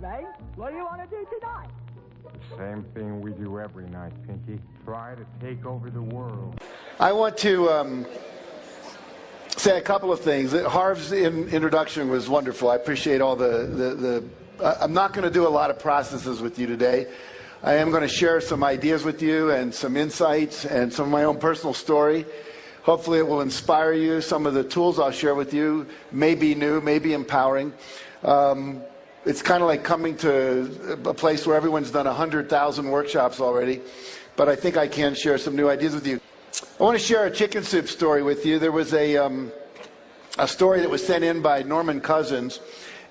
May. What do you want to do tonight? The same thing we do every night, Pinky. Try to take over the world. I want to say a couple of things. Harv's introduction was wonderful. I appreciate all I'm not going to do a lot of processes with you today. I am going to share some ideas with you and some insights and some of my own personal story. Hopefully it will inspire you. Some of the tools I'll share with you may be new, may be empowering. It's kind of like coming to a place where everyone's done 100,000 workshops already, but I think I can share some new ideas with you. I want to share a chicken soup story with you. There was a story that was sent in by Norman Cousins,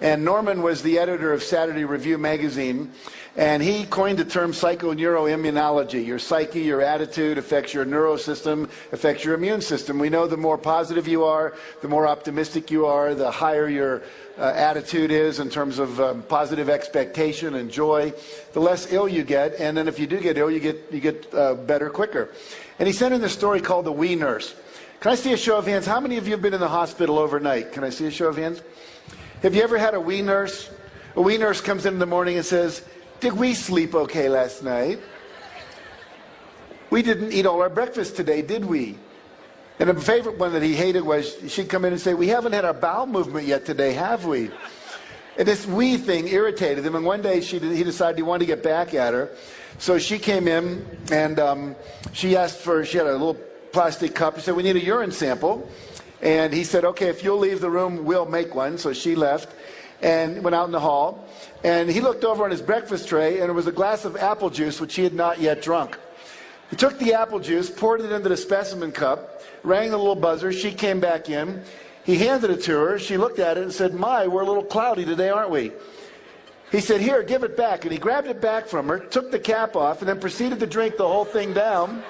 and Norman was the editor of Saturday Review magazine, and he coined the term psychoneuroimmunology. Your psyche, your attitude affects your neurosystem, affects your immune system. We know the more positive you are, the more optimistic you are, the higher your attitude is in terms of positive expectation and joy, the less ill you get, and then if you do get ill, you get better quicker. And he sent in this story called The Wee Nurse. Can I see a show of hands? How many of you have been in the hospital overnight? Can I see a show of hands? Have you ever had a wee nurse? A wee nurse comes in the morning and says, "Did we sleep okay last night? We didn't eat all our breakfast today, did we?" And a favorite one that he hated was she'd come in and say, "We haven't had our bowel movement yet today, have we?" And this "we" thing irritated him. And one day he decided he wanted to get back at her. So she came in and she had a little plastic cup. She said, "We need a urine sample." And he said, "Okay, if you'll leave the room, we'll make one." So she left and went out in the hall. And he looked over on his breakfast tray, and there was a glass of apple juice, which he had not yet drunk. He took the apple juice, poured it into the specimen cup, rang the little buzzer. She came back in. He handed it to her. She looked at it and said, "My, we're a little cloudy today, aren't we?" He said, "Here, give it back." And he grabbed it back from her, took the cap off, and then proceeded to drink the whole thing down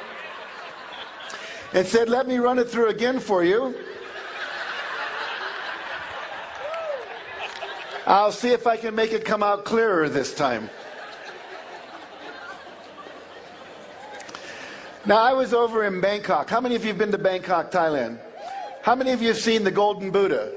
and said, "Let me run it through again for you. I'll see if I can make it come out clearer this time." Now, I was over in Bangkok. How many of you have been to Bangkok, Thailand? How many of you have seen the Golden Buddha?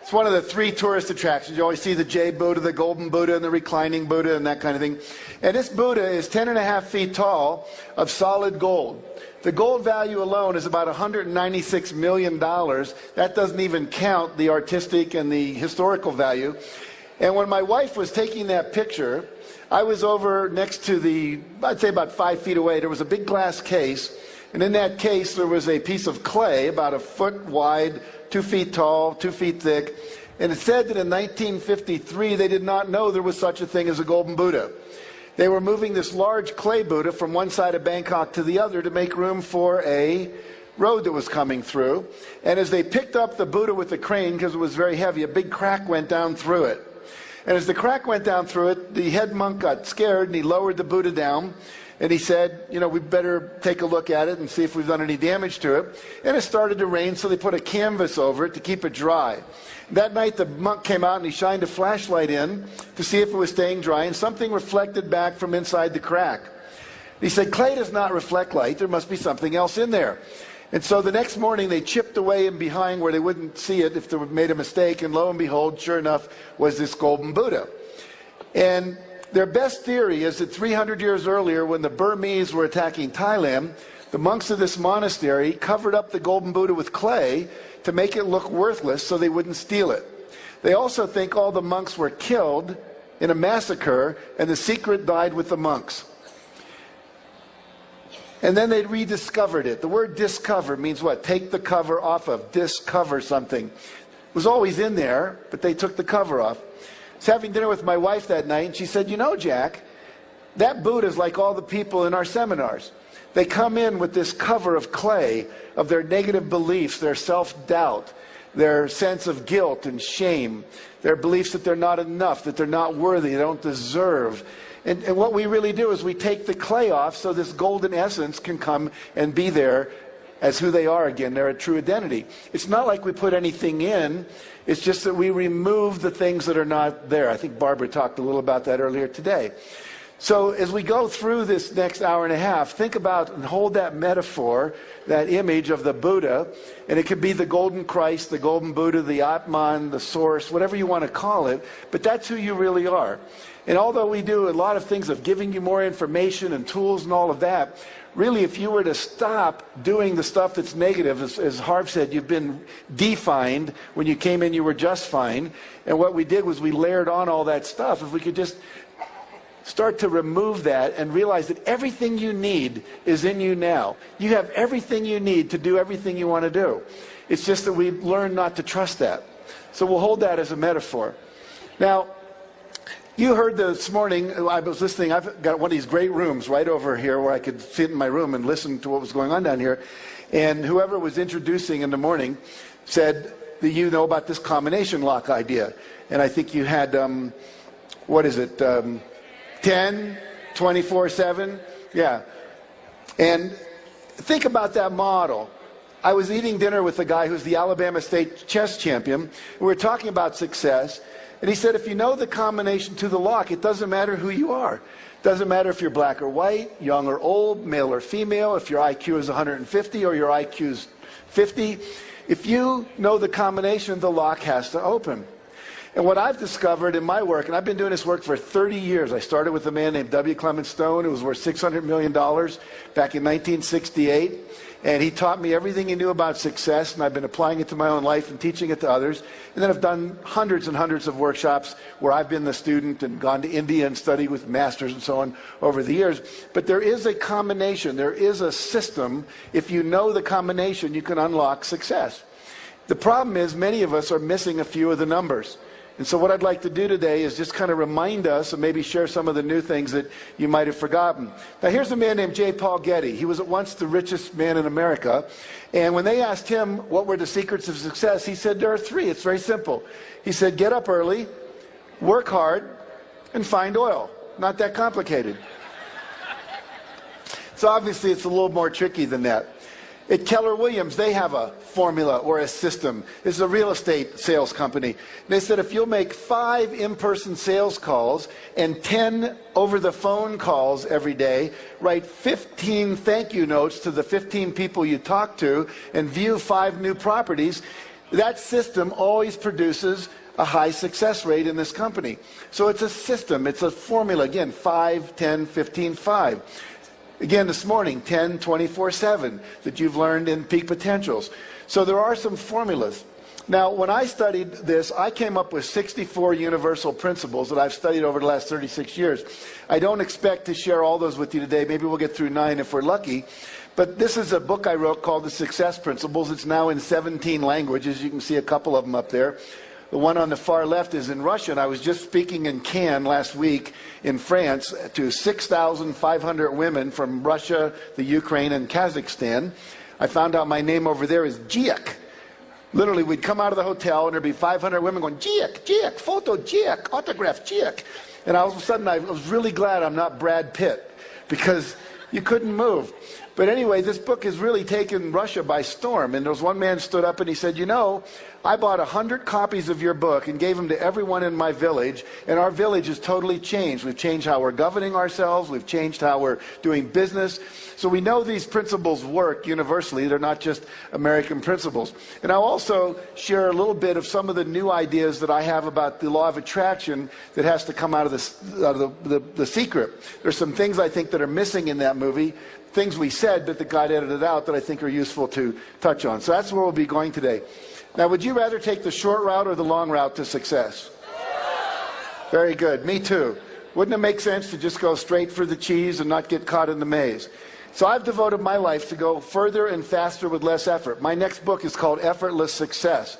It's one of the 3 tourist attractions. You always see the Jade Buddha, the Golden Buddha, and the reclining Buddha, and that kind of thing. And this Buddha is 10.5 feet tall of solid gold. The gold value alone is about $196 million. That doesn't even count the artistic and the historical value. And when my wife was taking that picture, I was over next to I'd say about 5 feet away. There was a big glass case. And in that case, there was a piece of clay about 1 foot wide, 2 feet tall, 2 feet thick. And it said that in 1953, they did not know there was such a thing as a golden Buddha. They were moving this large clay Buddha from one side of Bangkok to the other to make room for a road that was coming through. And as they picked up the Buddha with the crane, because it was very heavy, a big crack went down through it. And as the crack went down through it, the head monk got scared and he lowered the Buddha down. And he said, "We better take a look at it and see if we've done any damage to it." And it started to rain, so they put a canvas over it to keep it dry. That night, the monk came out and he shined a flashlight in to see if it was staying dry, and something reflected back from inside the crack. He said, "Clay does not reflect light. There must be something else in there." And so the next morning, they chipped away in behind where they wouldn't see it if they made a mistake, and lo and behold, sure enough, was this golden Buddha. And their best theory is that 300 years earlier, when the Burmese were attacking Thailand, the monks of this monastery covered up the golden Buddha with clay to make it look worthless so they wouldn't steal it. They also think all the monks were killed in a massacre, and the secret died with the monks. And then they rediscovered it. The word discover means what? Take the cover off of. Discover something. It was always in there, but they took the cover off. I was having dinner with my wife that night, and she said, "You know, Jack, that Buddha is like all the people in our seminars. They come in with this cover of clay of their negative beliefs, their self-doubt, their sense of guilt and shame, their beliefs that they're not enough, that they're not worthy, they don't deserve." And what we really do is we take the clay off so this golden essence can come and be there as who they are again, their true identity. It's not like we put anything in. It's just that we remove the things that are not there. I think Barbara talked a little about that earlier today. So as we go through this next hour and a half, think about and hold that metaphor, that image of the Buddha, and it could be the golden Christ, the golden Buddha, the Atman, the source, whatever you want to call it, but that's who you really are. And although we do a lot of things of giving you more information and tools and all of that, really if you were to stop doing the stuff that's negative, as Harv said, you've been defined. When you came in, you were just fine. And what we did was we layered on all that stuff. If we could just start to remove that and realize that everything you need is in you now. You have everything you need to do everything you want to do. It's just that we learn not to trust that. So we'll hold that as a metaphor. Now, you heard this morning, I was listening, I've got one of these great rooms right over here where I could sit in my room and listen to what was going on down here. And whoever was introducing in the morning said that you know about this combination lock idea. And I think you had, 10, 24/7, yeah. And think about that model. I was eating dinner with a guy who's the Alabama State chess champion. We were talking about success. And he said, if you know the combination to the lock, it doesn't matter who you are. It doesn't matter if you're black or white, young or old, male or female, if your IQ is 150 or your IQ is 50. If you know the combination, the lock has to open. And what I've discovered in my work, and I've been doing this work for 30 years. I started with a man named W. Clement Stone, who was worth $600 million back in 1968. And he taught me everything he knew about success, and I've been applying it to my own life and teaching it to others. And then I've done hundreds and hundreds of workshops where I've been the student and gone to India and studied with masters and so on over the years. But there is a combination. There is a system. If you know the combination, you can unlock success. The problem is many of us are missing a few of the numbers. And so what I'd like to do today is just kind of remind us and maybe share some of the new things that you might have forgotten. Now here's a man named J. Paul Getty. He was at once the richest man in America. And when they asked him what were the secrets of success, he said there are three. It's very simple. He said get up early, work hard, and find oil. Not that complicated. So obviously it's a little more tricky than that. At Keller Williams, they have a formula or a system. This is a real estate sales company. They said if you'll make 5 in-person sales calls and 10 over-the-phone calls every day, write 15 thank you notes to the 15 people you talk to, and view 5 new properties, that system always produces a high success rate in this company. So it's a system. It's a formula. Again, 5, 10, 15, 5. Again, this morning, 10, 24/7 that you've learned in Peak Potentials. So there are some formulas. Now, when I studied this, I came up with 64 universal principles that I've studied over the last 36 years. I don't expect to share all those with you today. Maybe we'll get through 9 if we're lucky. But this is a book I wrote called The Success Principles. It's now in 17 languages. You can see a couple of them up there. The one on the far left is in Russian. I was just speaking in Cannes last week in France to 6,500 women from Russia, the Ukraine, and Kazakhstan. I found out my name over there is Giek. Literally, we'd come out of the hotel and there'd be 500 women going, Giek, Giek, photo, Giek, autograph, Giek. And all of a sudden, I was really glad I'm not Brad Pitt because you couldn't move. But anyway, this book has really taken Russia by storm. And there was one man stood up and he said, you know, I bought 100 copies of your book and gave them to everyone in my village, and our village has totally changed. We've changed how we're governing ourselves. We've changed how we're doing business. So we know these principles work universally. They're not just American principles. And I'll also share a little bit of some of the new ideas that I have about the law of attraction that has to come out of the secret. There's some things I think that are missing in that movie, things we said but that got edited out that I think are useful to touch on. So that's where we'll be going today. Now, would you rather take the short route or the long route to success? Very good. Me too. Wouldn't it make sense to just go straight for the cheese and not get caught in the maze? So I've devoted my life to go further and faster with less effort. My next book is called Effortless Success.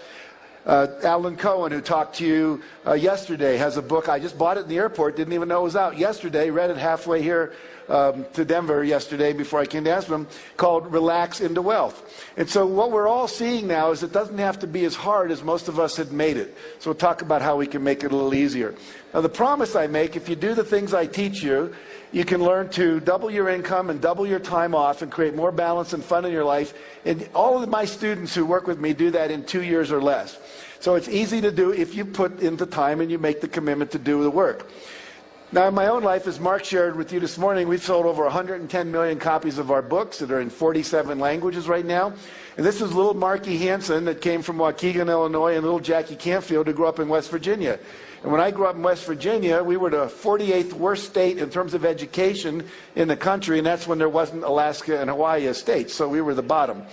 Alan Cohen, who talked to you yesterday, has a book. I just bought it in the airport, didn't even know it was out yesterday, read it halfway here to Denver yesterday before I came to Aspen, called Relax into Wealth. And so what we're all seeing now is it doesn't have to be as hard as most of us had made it. So we'll talk about how we can make it a little easier. Now, the promise I make, if you do the things I teach you, you can learn to double your income and double your time off and create more balance and fun in your life. And all of my students who work with me do that in 2 years or less. So it's easy to do if you put in the time and you make the commitment to do the work. Now, in my own life, as Mark shared with you this morning, we've sold over 110 million copies of our books that are in 47 languages right now. And this is little Marky Hansen that came from Waukegan, Illinois, and little Jackie Canfield who grew up in West Virginia. And when I grew up in West Virginia, we were the 48th worst state in terms of education in the country, and that's when there wasn't Alaska and Hawaii as states, so we were the bottom.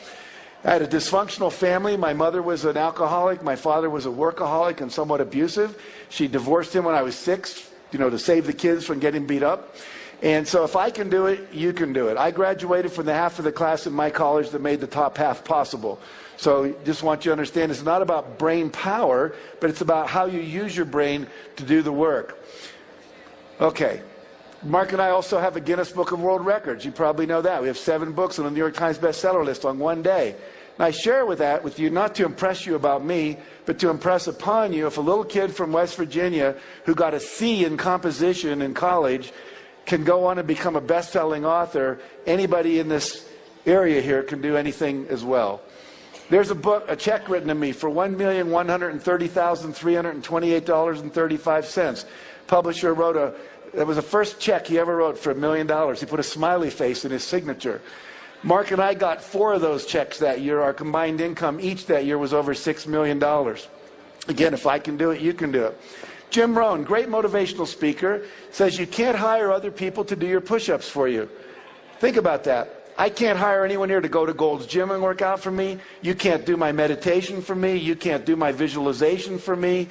I had a dysfunctional family. My mother was an alcoholic. My father was a workaholic and somewhat abusive. She divorced him when I was 6, to save the kids from getting beat up. And so if I can do it, you can do it. I graduated from the half of the class in my college that made the top half possible. So just want you to understand, it's not about brain power, but it's about how you use your brain to do the work. Okay. Mark and I also have a Guinness Book of World Records. You probably know that. We have 7 books on the New York Times bestseller list on one day. And I share that with you not to impress you about me, but to impress upon you if a little kid from West Virginia who got a C in composition in college can go on and become a best-selling author, anybody in this area here can do anything as well. There's a check written to me for $1,130,328.35. Publisher wrote that was the first check he ever wrote for $1 million. He put a smiley face in his signature. Mark and I got 4 of those checks that year. Our combined income each that year was over $6 million. Again, if I can do it, you can do it. Jim Rohn, great motivational speaker, says you can't hire other people to do your push-ups for you. Think about that. I can't hire anyone here to go to Gold's Gym and work out for me. You can't do my meditation for me. You can't do my visualization for me.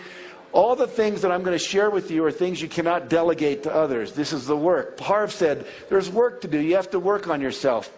All the things that I'm going to share with you are things you cannot delegate to others. This is the work. Harv said, there's work to do. You have to work on yourself.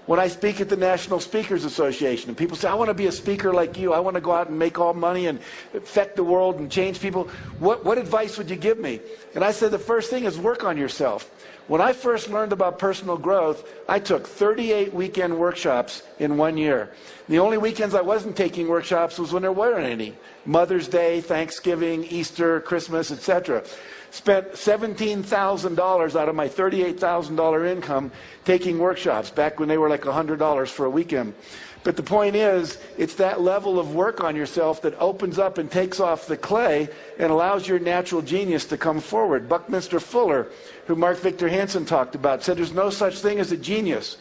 When I speak at the National Speakers Association, and people say, I want to be a speaker like you. I want to go out and make all money and affect the world and change people. What advice would you give me? And I said, the first thing is work on yourself. When I first learned about personal growth, I took 38 weekend workshops in 1 year. The only weekends I wasn't taking workshops was when there weren't any. Mother's Day, Thanksgiving, Easter, Christmas, etc. Spent $17,000 out of my $38,000 income taking workshops back when they were like $100 for a weekend. But the point is, it's that level of work on yourself that opens up and takes off the clay and allows your natural genius to come forward. Buckminster Fuller, who Mark Victor Hansen talked about, said there's no such thing as a genius.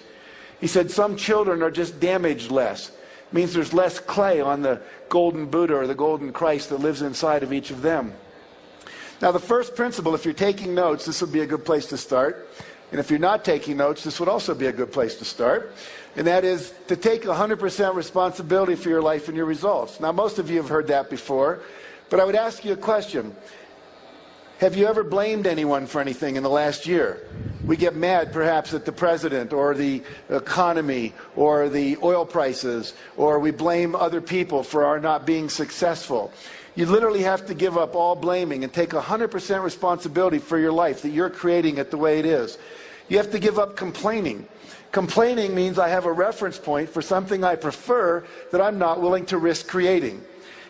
He said some children are just damaged less. It means there's less clay on the golden Buddha or the golden Christ that lives inside of each of them. Now, the first principle, if you're taking notes, this would be a good place to start. And if you're not taking notes, this would also be a good place to start. And that is to take 100% responsibility for your life and your results. Now, most of you have heard that before, but I would ask you a question. Have you ever blamed anyone for anything in the last year? We get mad perhaps at the president or the economy or the oil prices, or we blame other people for our not being successful. You literally have to give up all blaming and take 100% responsibility for your life, that you're creating it the way it is. You have to give up complaining. Complaining means I have a reference point for something I prefer that I'm not willing to risk creating.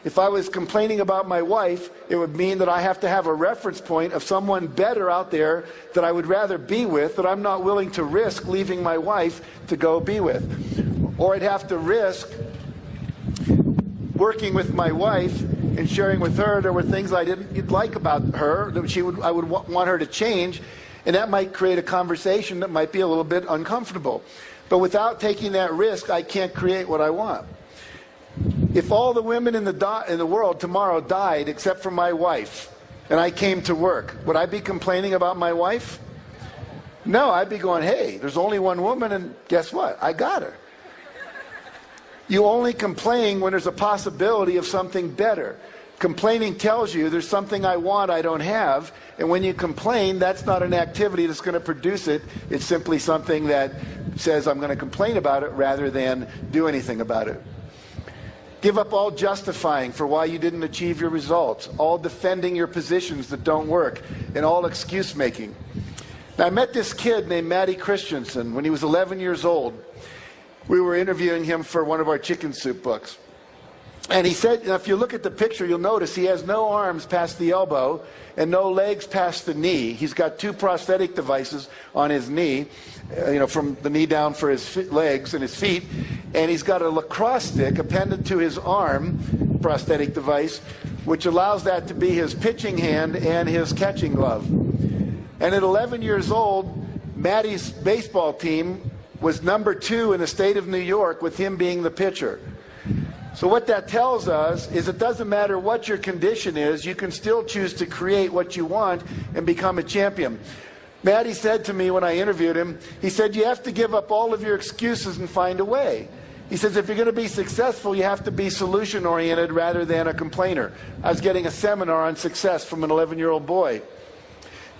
If I was complaining about my wife, it would mean that I have to have a reference point of someone better out there that I would rather be with, that I'm not willing to risk leaving my wife to go be with. Or I'd have to risk working with my wife and sharing with her there were things I didn't like about her that I would want her to change, and that might create a conversation that might be a little bit uncomfortable. But without taking that risk, I can't create what I want. If all the women in the world tomorrow died except for my wife, and I came to work, would I be complaining about my wife? No, I'd be going, hey, there's only one woman, and guess what? I got her. You only complain when there's a possibility of something better. Complaining tells you there's something I want I don't have, and when you complain, that's not an activity that's going to produce it. It's simply something that says I'm going to complain about it rather than do anything about it. Give up all justifying for why you didn't achieve your results, all defending your positions that don't work, and all excuse making. Now, I met this kid named Matty Christensen when he was 11 years old. We were interviewing him for one of our chicken soup books. And he said, if you look at the picture, you'll notice he has no arms past the elbow and no legs past the knee. He's got 2 prosthetic devices on his knee, from the knee down for his legs and his feet. And he's got a lacrosse stick appended to his arm, prosthetic device, which allows that to be his pitching hand and his catching glove. And at 11 years old, Maddie's baseball team was number 2 in the state of New York, with him being the pitcher. So what that tells us is it doesn't matter what your condition is, you can still choose to create what you want and become a champion. Maddie said to me when I interviewed him, he said, you have to give up all of your excuses and find a way. He says, if you're going to be successful, you have to be solution-oriented rather than a complainer. I was getting a seminar on success from an 11-year-old boy.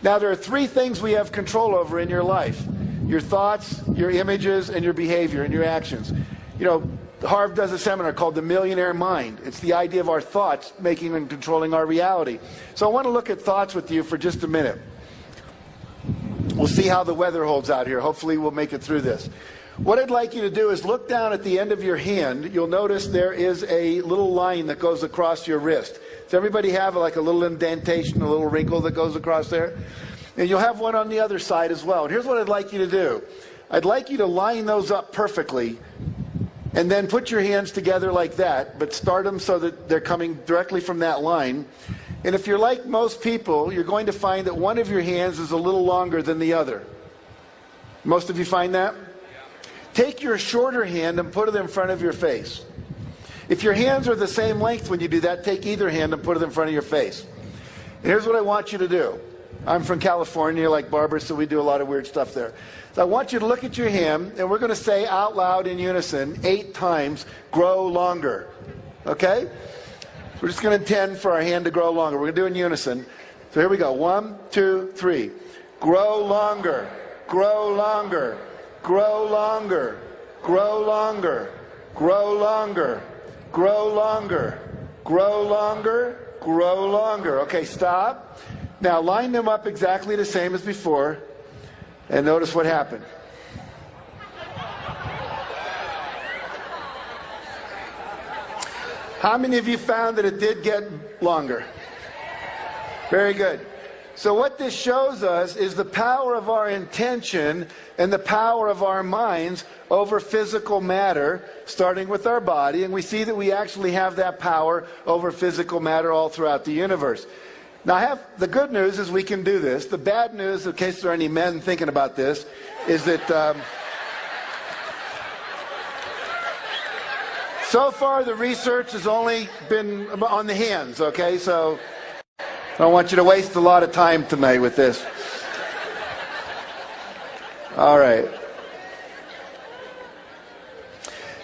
Now, there are 3 things we have control over in your life: your thoughts, your images, and your behavior and your actions. You know, Harv does a seminar called The Millionaire Mind. It's the idea of our thoughts making and controlling our reality. So I want to look at thoughts with you for just a minute. We'll see how the weather holds out here. Hopefully we'll make it through this. What I'd like you to do is look down at the end of your hand. You'll notice there is a little line that goes across your wrist. Does everybody have like a little indentation, a little wrinkle that goes across there? And you'll have one on the other side as well. And here's what I'd like you to do. I'd like you to line those up perfectly, and then put your hands together like that, but start them so that they're coming directly from that line. And if you're like most people, you're going to find that one of your hands is a little longer than the other. Most of you find that? Take your shorter hand and put it in front of your face. If your hands are the same length when you do that, take either hand and put it in front of your face. And here's what I want you to do. I'm from California, like Barbara, so we do a lot of weird stuff there. So I want you to look at your hand, and we're going to say out loud in unison 8 times, grow longer. Okay? So we're just going to intend for our hand to grow longer. We're going to do it in unison. So here we go. 1, 2, 3. Grow longer. Grow longer. Grow longer. Grow longer. Grow longer. Grow longer. Grow longer. Grow longer. Okay, stop. Now line them up exactly the same as before, and notice what happened. How many of you found that it did get longer? Very good. So what this shows us is the power of our intention and the power of our minds over physical matter, starting with our body. And we see that we actually have that power over physical matter all throughout the universe. Now, the good news is we can do this. The bad news, in case there are any men thinking about this, is that so far the research has only been on the hands, okay? So I don't want you to waste a lot of time tonight with this. All right.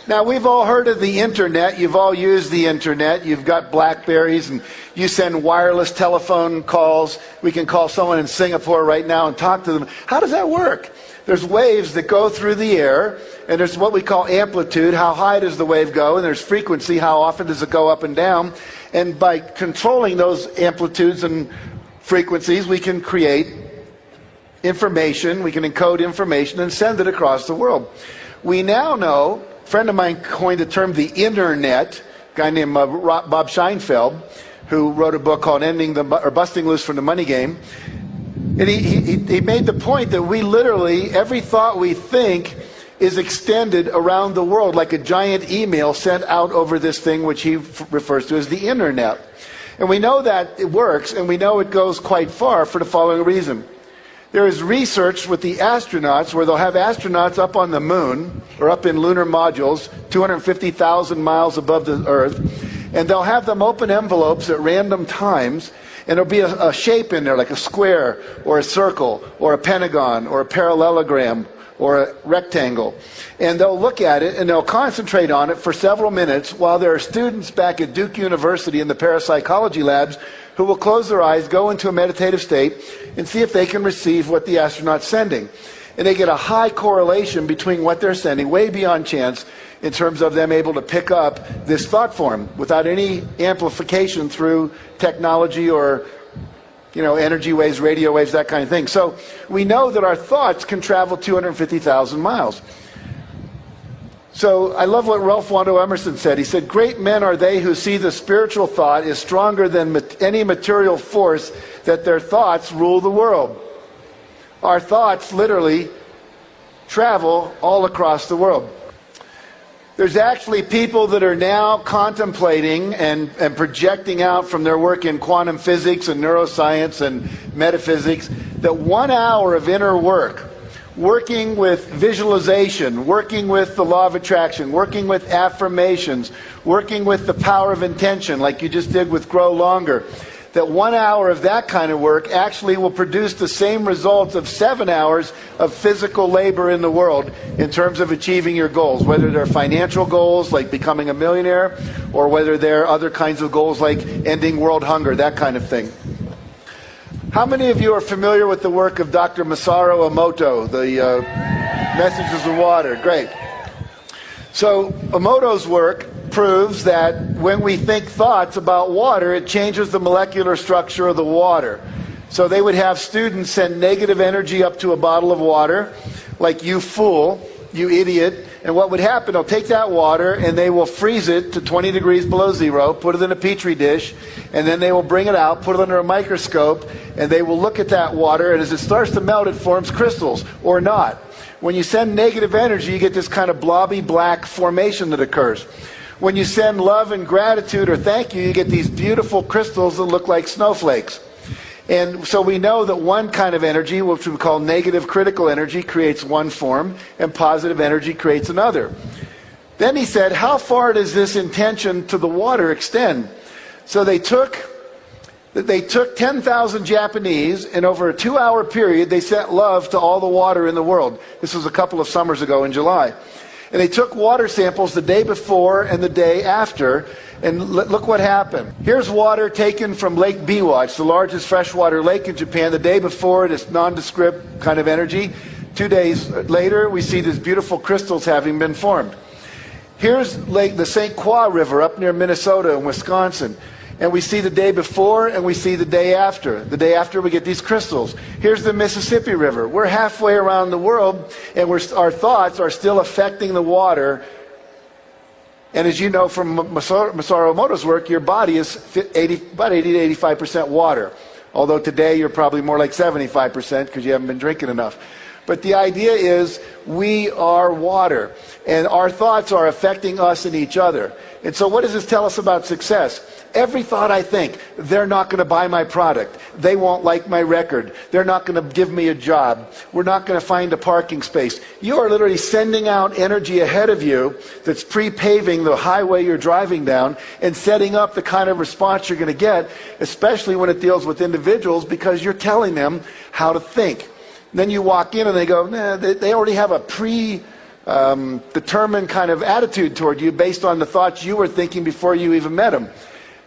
Now, we've all heard of the internet. You've all used the internet. You've got Blackberries, and you send wireless telephone calls. We can call someone in Singapore right now and talk to them. How does that work? There's waves that go through the air, and there's what we call amplitude. How high does the wave go? And there's frequency. How often does it go up and down? And by controlling those amplitudes and frequencies, we can create information. We can encode information and send it across the world. We now know, a friend of mine coined the term the internet, a guy named Bob Scheinfeld, who wrote a book called Busting Loose from the Money Game. And he made the point that we literally, every thought we think is extended around the world like a giant email sent out over this thing which he refers to as the internet. And we know that it works, and we know it goes quite far for the following reason. There is research with the astronauts where they'll have astronauts up on the moon or up in lunar modules 250,000 miles above the Earth, and they'll have them open envelopes at random times, and there'll be a shape in there like a square or a circle or a pentagon or a parallelogram or a rectangle. And they'll look at it and they'll concentrate on it for several minutes while there are students back at Duke University in the parapsychology labs who will close their eyes, go into a meditative state, and see if they can receive what the astronaut's sending. And they get a high correlation between what they're sending, way beyond chance, in terms of them able to pick up this thought form without any amplification through technology or, energy waves, radio waves, that kind of thing. So we know that our thoughts can travel 250,000 miles. So I love what Ralph Waldo Emerson said. He said, "Great men are they who see the spiritual thought is stronger than any material force, that their thoughts rule the world." Our thoughts literally travel all across the world. There's actually people that are now contemplating and projecting out from their work in quantum physics and neuroscience and metaphysics that 1 hour of inner work, working with visualization, working with the law of attraction, working with affirmations, working with the power of intention like you just did with Grow Longer, that 1 hour of that kind of work actually will produce the same results of 7 hours of physical labor in the world in terms of achieving your goals, whether they're financial goals like becoming a millionaire or whether they're other kinds of goals like ending world hunger, that kind of thing. How many of you are familiar with the work of Dr. Masaru Emoto, the Messages of Water? Great. So Emoto's work proves that when we think thoughts about water, it changes the molecular structure of the water. So they would have students send negative energy up to a bottle of water, like "you fool, you idiot," and what would happen, they'll take that water and they will freeze it to 20 degrees below zero, put it in a petri dish, and then they will bring it out, put it under a microscope, and they will look at that water, and as it starts to melt, it forms crystals, or not. When you send negative energy, you get this kind of blobby black formation that occurs. When you send love and gratitude or thank you, you get these beautiful crystals that look like snowflakes. And so we know that one kind of energy, which we call negative critical energy, creates one form, and positive energy creates another. Then he said, how far does this intention to the water extend? So they took 10,000 Japanese, and over a 2-hour period, they sent love to all the water in the world. This was a couple of summers ago in July. And they took water samples the day before and the day after, and look what happened. Here's water taken from Lake Biwa. It's the largest freshwater lake in Japan. The day before, this nondescript kind of energy. 2 days later, we see these beautiful crystals having been formed. Here's the St. Croix River up near Minnesota and Wisconsin. And we see the day before and we see the day after. The day after we get these crystals. Here's the Mississippi River. We're halfway around the world and our thoughts are still affecting the water. And as you know from Masaru Emoto's work, your body is about 80 to 85% water. Although today you're probably more like 75% because you haven't been drinking enough. But the idea is we are water and our thoughts are affecting us and each other. And so what does this tell us about success? Every thought I think, they're not going to buy my product. They won't like my record. They're not going to give me a job. We're not going to find a parking space. You are literally sending out energy ahead of you that's pre-paving the highway you're driving down and setting up the kind of response you're going to get, especially when it deals with individuals, because you're telling them how to think. Then you walk in and they go, nah, they already have a determined kind of attitude toward you based on the thoughts you were thinking before you even met them.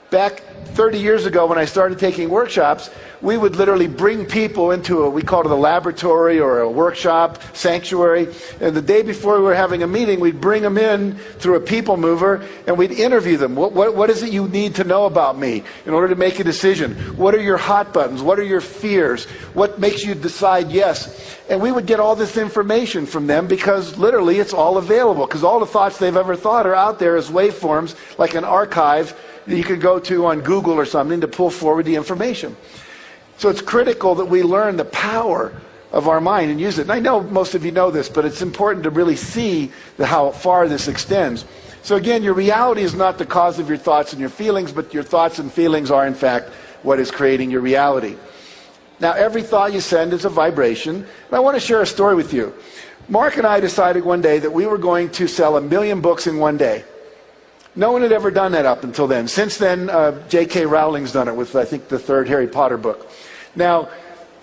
Back 30 years ago when I started taking workshops, we would literally bring people into we called it a laboratory or a workshop, sanctuary, and the day before we were having a meeting, we'd bring them in through a people mover and we'd interview them. What is it you need to know about me in order to make a decision? What are your hot buttons? What are your fears? What makes you decide yes? And we would get all this information from them because literally it's all available because all the thoughts they've ever thought are out there as waveforms, like an archive that you can go to on Google or something to pull forward the information. So it's critical that we learn the power of our mind and use it. And I know most of you know this, but it's important to really see how far this extends. So again, your reality is not the cause of your thoughts and your feelings, but your thoughts and feelings are in fact what is creating your reality. Now every thought you send is a vibration. And I want to share a story with you. Mark and I decided one day that we were going to sell 1 million books in one day. No one had ever done that up until then. Since then, J.K. Rowling's done it with, I think, the 3rd Harry Potter book. Now,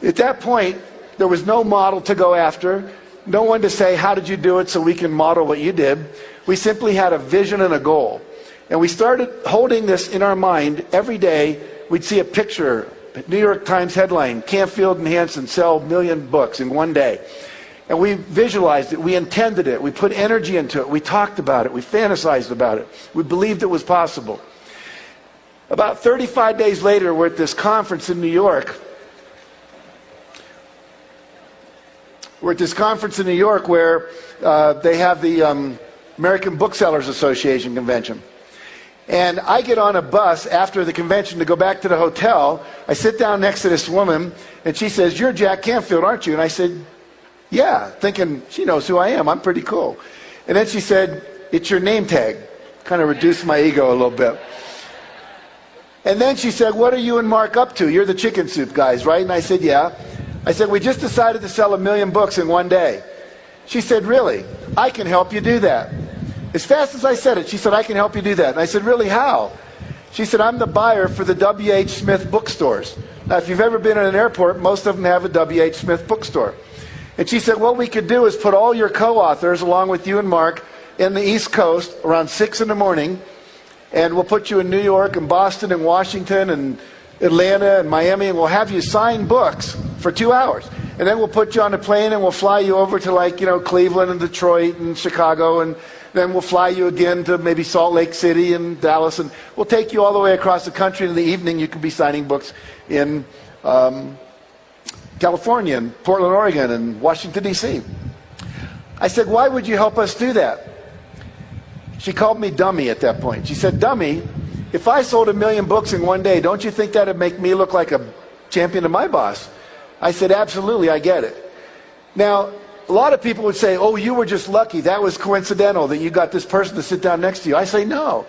at that point, there was no model to go after, no one to say, how did you do it so we can model what you did. We simply had a vision and a goal. And we started holding this in our mind every day. We'd see a picture, New York Times headline, Canfield and Hansen sell 1 million books in one day. And we visualized it, we intended it, we put energy into it, we talked about it, we fantasized about it, we believed it was possible. About 35 days later, we're at this conference in New York. We're at this conference in New York where they have the American Booksellers Association convention. And I get on a bus after the convention to go back to the hotel. I sit down next to this woman, and she says, "You're Jack Canfield, aren't you?" And I said, "Yeah," thinking she knows who I am. I'm pretty cool. And then she said, it's your name tag. Kind of reduced my ego a little bit. And then she said, what are you and Mark up to? You're the Chicken Soup guys, right? And I said, yeah. I said, we just decided to sell 1 million books in one day. She said, really? I can help you do that. As fast as I said it, she said, I can help you do that. And I said, really, how? She said, I'm the buyer for the W.H. Smith bookstores. Now, if you've ever been at an airport, most of them have a W.H. Smith bookstore. And she said, what we could do is put all your co-authors, along with you and Mark, in the East Coast around 6 in the morning, and we'll put you in New York and Boston and Washington and Atlanta and Miami, and we'll have you sign books for 2 hours. And then we'll put you on a plane and we'll fly you over to Cleveland and Detroit and Chicago, and then we'll fly you again to maybe Salt Lake City and Dallas, and we'll take you all the way across the country. In the evening, you can be signing books in California and Portland, Oregon, and Washington, D.C. I said, why would you help us do that? She called me dummy at that point. She said, dummy, if I sold 1 million books in one day, don't you think that would make me look like a champion of my boss? I said, absolutely, I get it. Now, a lot of people would say, oh, you were just lucky. That was coincidental that you got this person to sit down next to you. I say, no.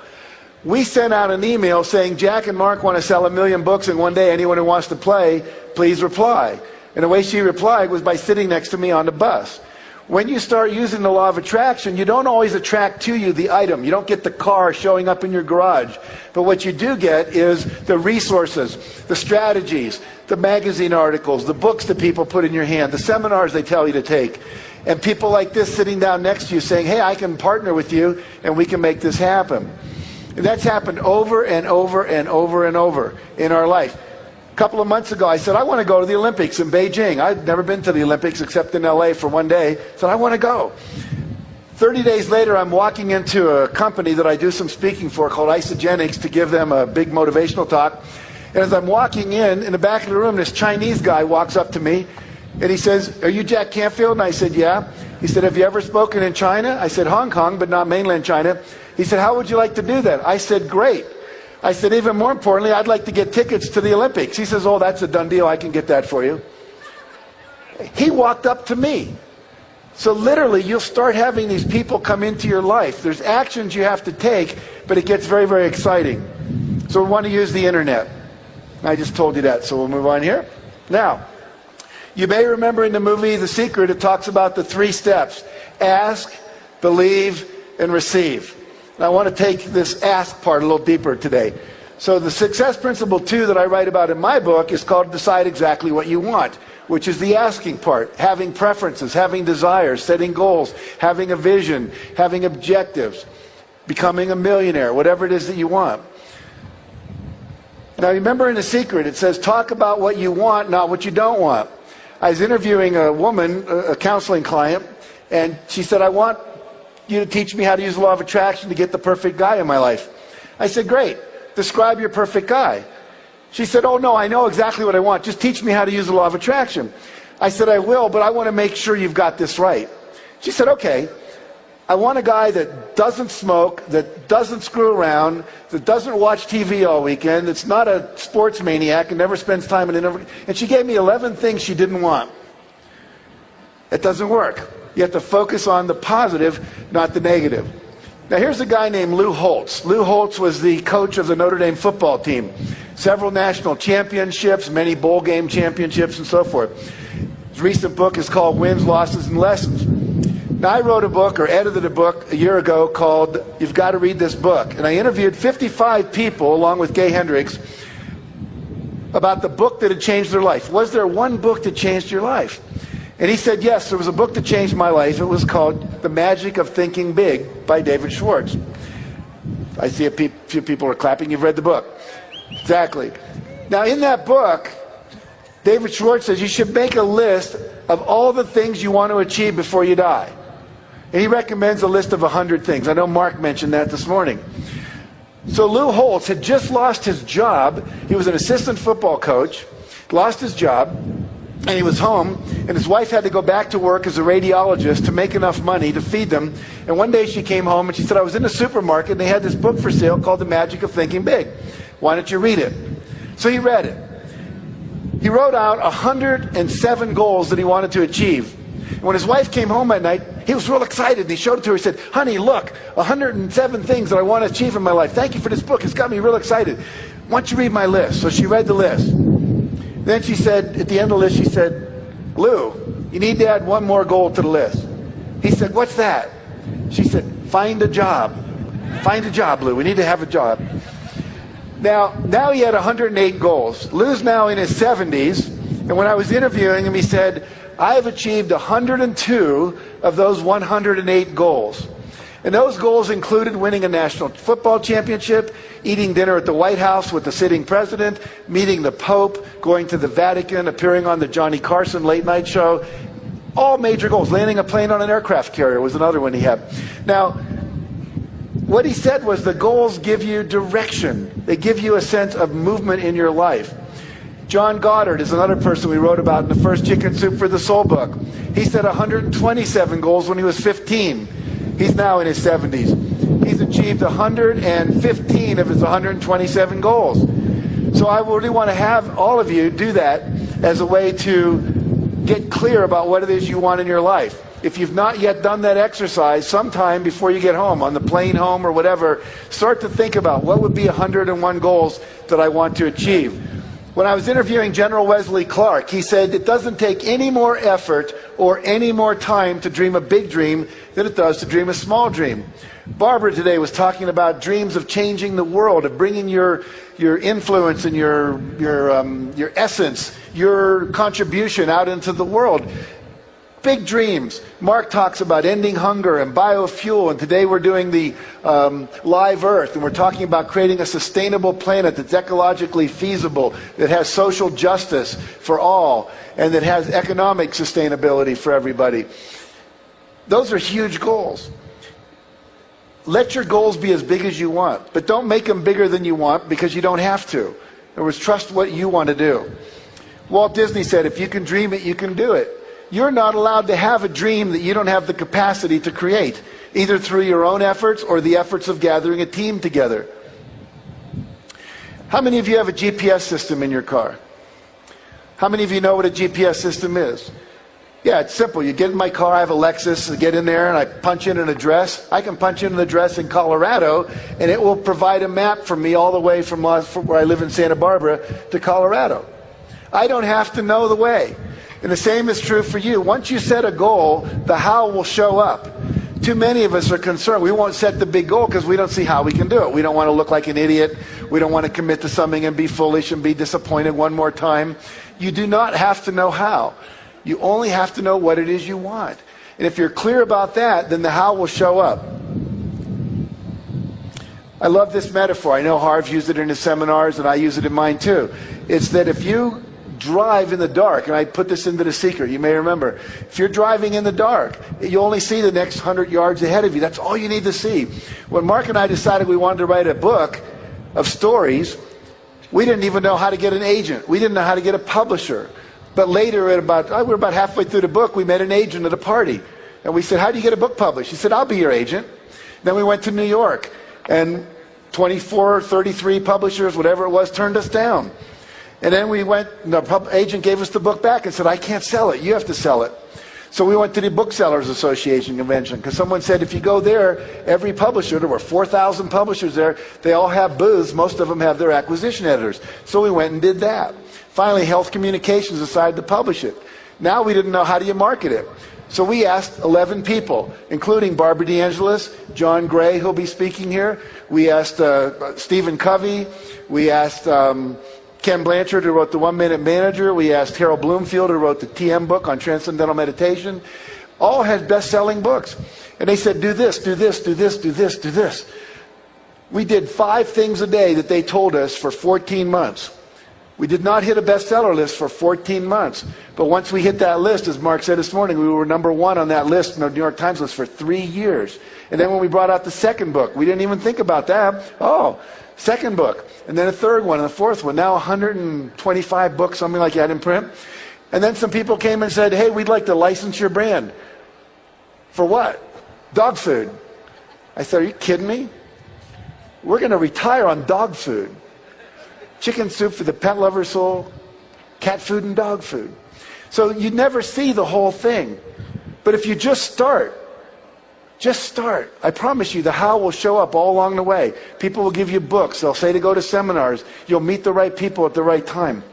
We sent out an email saying, Jack and Mark want to sell 1 million books in one day. Anyone who wants to play, please reply. And the way she replied was by sitting next to me on the bus. When you start using the law of attraction, you don't always attract to you the item. You don't get the car showing up in your garage. But what you do get is the resources, the strategies, the magazine articles, the books that people put in your hand, the seminars they tell you to take, and people like this sitting down next to you saying, hey, I can partner with you and we can make this happen. And that's happened over and over and over and over in our life. A couple of months ago, I said, I want to go to the Olympics in Beijing. I'd never been to the Olympics except in LA for one day. I said, I want to go. 30 days later, I'm walking into a company that I do some speaking for called Isogenics to give them a big motivational talk. And as I'm walking in the back of the room, this Chinese guy walks up to me and he says, are you Jack Canfield? And I said, yeah. He said, have you ever spoken in China? I said, Hong Kong, but not mainland China. He said, how would you like to do that? I said, great. I said, even more importantly, I'd like to get tickets to the Olympics. He says, oh, that's a done deal. I can get that for you. He walked up to me. So literally, you'll start having these people come into your life. There's actions you have to take, but it gets very, very exciting. So we want to use the internet. I just told you that, so we'll move on here. Now, you may remember in the movie The Secret, it talks about the 3 steps. Ask, believe, and receive. And I want to take this ask part a little deeper today. So the success principle 2 that I write about in my book is called Decide Exactly What You Want, which is the asking part. Having preferences, having desires, setting goals, having a vision, having objectives, becoming a millionaire, whatever it is that you want. Now remember in The Secret, it says talk about what you want, not what you don't want. I was interviewing a woman, a counseling client, and she said, I want you to teach me how to use the law of attraction to get the perfect guy in my life. I said, great. Describe your perfect guy. She said, oh no, I know exactly what I want. Just teach me how to use the law of attraction. I said, I will, but I want to make sure you've got this right. She said, okay. I want a guy that doesn't smoke, that doesn't screw around, that doesn't watch TV all weekend, that's not a sports maniac and never spends time in an... And she gave me 11 things she didn't want. It doesn't work. You have to focus on the positive, not the negative. Now here's a guy named Lou Holtz. Lou Holtz was the coach of the Notre Dame football team. Several national championships, many bowl game championships, and so forth. His recent book is called Wins, Losses, and Lessons. Now I wrote a book, or edited a book, a year ago called You've Got to Read This Book. And I interviewed 55 people, along with Gay Hendricks, about the book that had changed their life. Was there one book that changed your life? And he said, yes, there was a book that changed my life. It was called The Magic of Thinking Big by David Schwartz. I see a few people are clapping. You've read the book. Exactly. Now, in that book, David Schwartz says you should make a list of all the things you want to achieve before you die. And he recommends a list of 100 things. I know Mark mentioned that this morning. So Lou Holtz had just lost his job. He was an assistant football coach, lost his job, and he was home, and his wife had to go back to work as a radiologist to make enough money to feed them. And one day she came home and she said, I was in the supermarket and they had this book for sale called The Magic of Thinking Big. Why don't you read it? So he read it. He wrote out 107 goals that he wanted to achieve. And when his wife came home at night, He was real excited, and he showed it to her. He said, honey, look, 107 things that I want to achieve in my life. Thank you for this book. It's got me real excited. Why don't you read my list? So she read the list. Then she said, at the end of the list, she said, Lou, you need to add one more goal to the list. He said, what's that? She said, find a job. Find a job, Lou. We need to have a job. Now he had 108 goals. Lou's now in his 70s, and when I was interviewing him, he said, I have achieved 102 of those 108 goals. And those goals included winning a national football championship, eating dinner at the White House with the sitting president, meeting the Pope, going to the Vatican, appearing on the Johnny Carson late night show. All major goals. Landing a plane on an aircraft carrier was another one he had. Now, what he said was the goals give you direction. They give you a sense of movement in your life. John Goddard is another person we wrote about in the first Chicken Soup for the Soul book. He set 127 goals when he was 15. He's now in his 70s. He's achieved 115 of his 127 goals. So I really want to have all of you do that as a way to get clear about what it is you want in your life. If you've not yet done that exercise, sometime before you get home, on the plane home or whatever, start to think about what would be 101 goals that I want to achieve. When I was interviewing General Wesley Clark, he said it doesn't take any more effort or any more time to dream a big dream than it does to dream a small dream. Barbara today was talking about dreams of changing the world, of bringing your influence and your essence, your contribution out into the world. Big dreams. Mark talks about ending hunger and biofuel, and today we're doing the Live Earth, and we're talking about creating a sustainable planet that's ecologically feasible, that has social justice for all, and that has economic sustainability for everybody. Those are huge goals. Let your goals be as big as you want, but don't make them bigger than you want, because you don't have to. In other words, trust what you want to do. Walt Disney said, if you can dream it, you can do it. You're not allowed to have a dream that you don't have the capacity to create, either through your own efforts or the efforts of gathering a team together. How many of you have a GPS system in your car? How many of you know what a GPS system is? Yeah, it's simple. You get in my car, I have a Lexus, I get in there and I punch in an address. I can punch in an address in Colorado and it will provide a map for me all the way from where I live in Santa Barbara to Colorado. I don't have to know the way. And the same is true for you. Once you set a goal, the how will show up. Too many of us are concerned. We won't set the big goal because we don't see how we can do it. We don't want to look like an idiot. We don't want to commit to something and be foolish and be disappointed one more time. You do not have to know how. You only have to know what it is you want. And if you're clear about that, then the how will show up. I love this metaphor. I know Harv used it in his seminars and I use it in mine too. It's that if you drive in the dark, and I put this into The Secret, you may remember, if you're driving in the dark, you only see the next 100 yards ahead of you. That's all you need to see. When Mark and I decided we wanted to write a book of stories, we didn't even know how to get an agent. We didn't know how to get a publisher. But later, we were about halfway through the book, we met an agent at a party. And we said, how do you get a book published? He said, I'll be your agent. Then we went to New York, and 24, 33 publishers, whatever it was, turned us down. And then we went, the agent gave us the book back and said, I can't sell it. You have to sell it. So we went to the Booksellers Association convention because someone said if you go there, every publisher, there were 4,000 publishers there, they all have booths. Most of them have their acquisition editors. So we went and did that. Finally, Health Communications decided to publish it. Now we didn't know how do you market it. So we asked 11 people, including Barbara DeAngelis, John Gray, who'll be speaking here. We asked Stephen Covey. We asked Ken Blanchard, who wrote the 1 Minute Manager. We asked Harold Bloomfield, who wrote the TM book on Transcendental Meditation. All had best-selling books. And they said, do this, do this, do this, do this, do this. We did 5 things a day that they told us for 14 months. We did not hit a bestseller list for 14 months. But once we hit that list, as Mark said this morning, we were number 1 on that list, the New York Times list, for 3 years. And then when we brought out the second book, we didn't even think about that. Oh, second book. And then a third one and a fourth one. Now 125 books, something like that in print. And then some people came and said, hey, we'd like to license your brand. For what? Dog food. I said, are you kidding me? We're going to retire on dog food. Chicken soup for the pet lover's soul, cat food and dog food. So you never see the whole thing. But if you just start, Just start. I promise you the how will show up all along the way. People will give you books. They'll say to go to seminars. You'll meet the right people at the right time.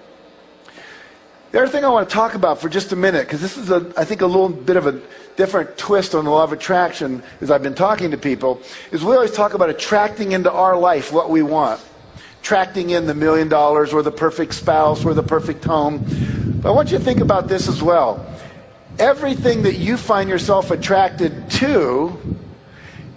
The other thing I want to talk about for just a minute, because this is, I think, a little bit of a different twist on the law of attraction as I've been talking to people, is we always talk about attracting into our life what we want. Attracting in the $1 million or the perfect spouse or the perfect home. But I want you to think about this as well. Everything that you find yourself attracted to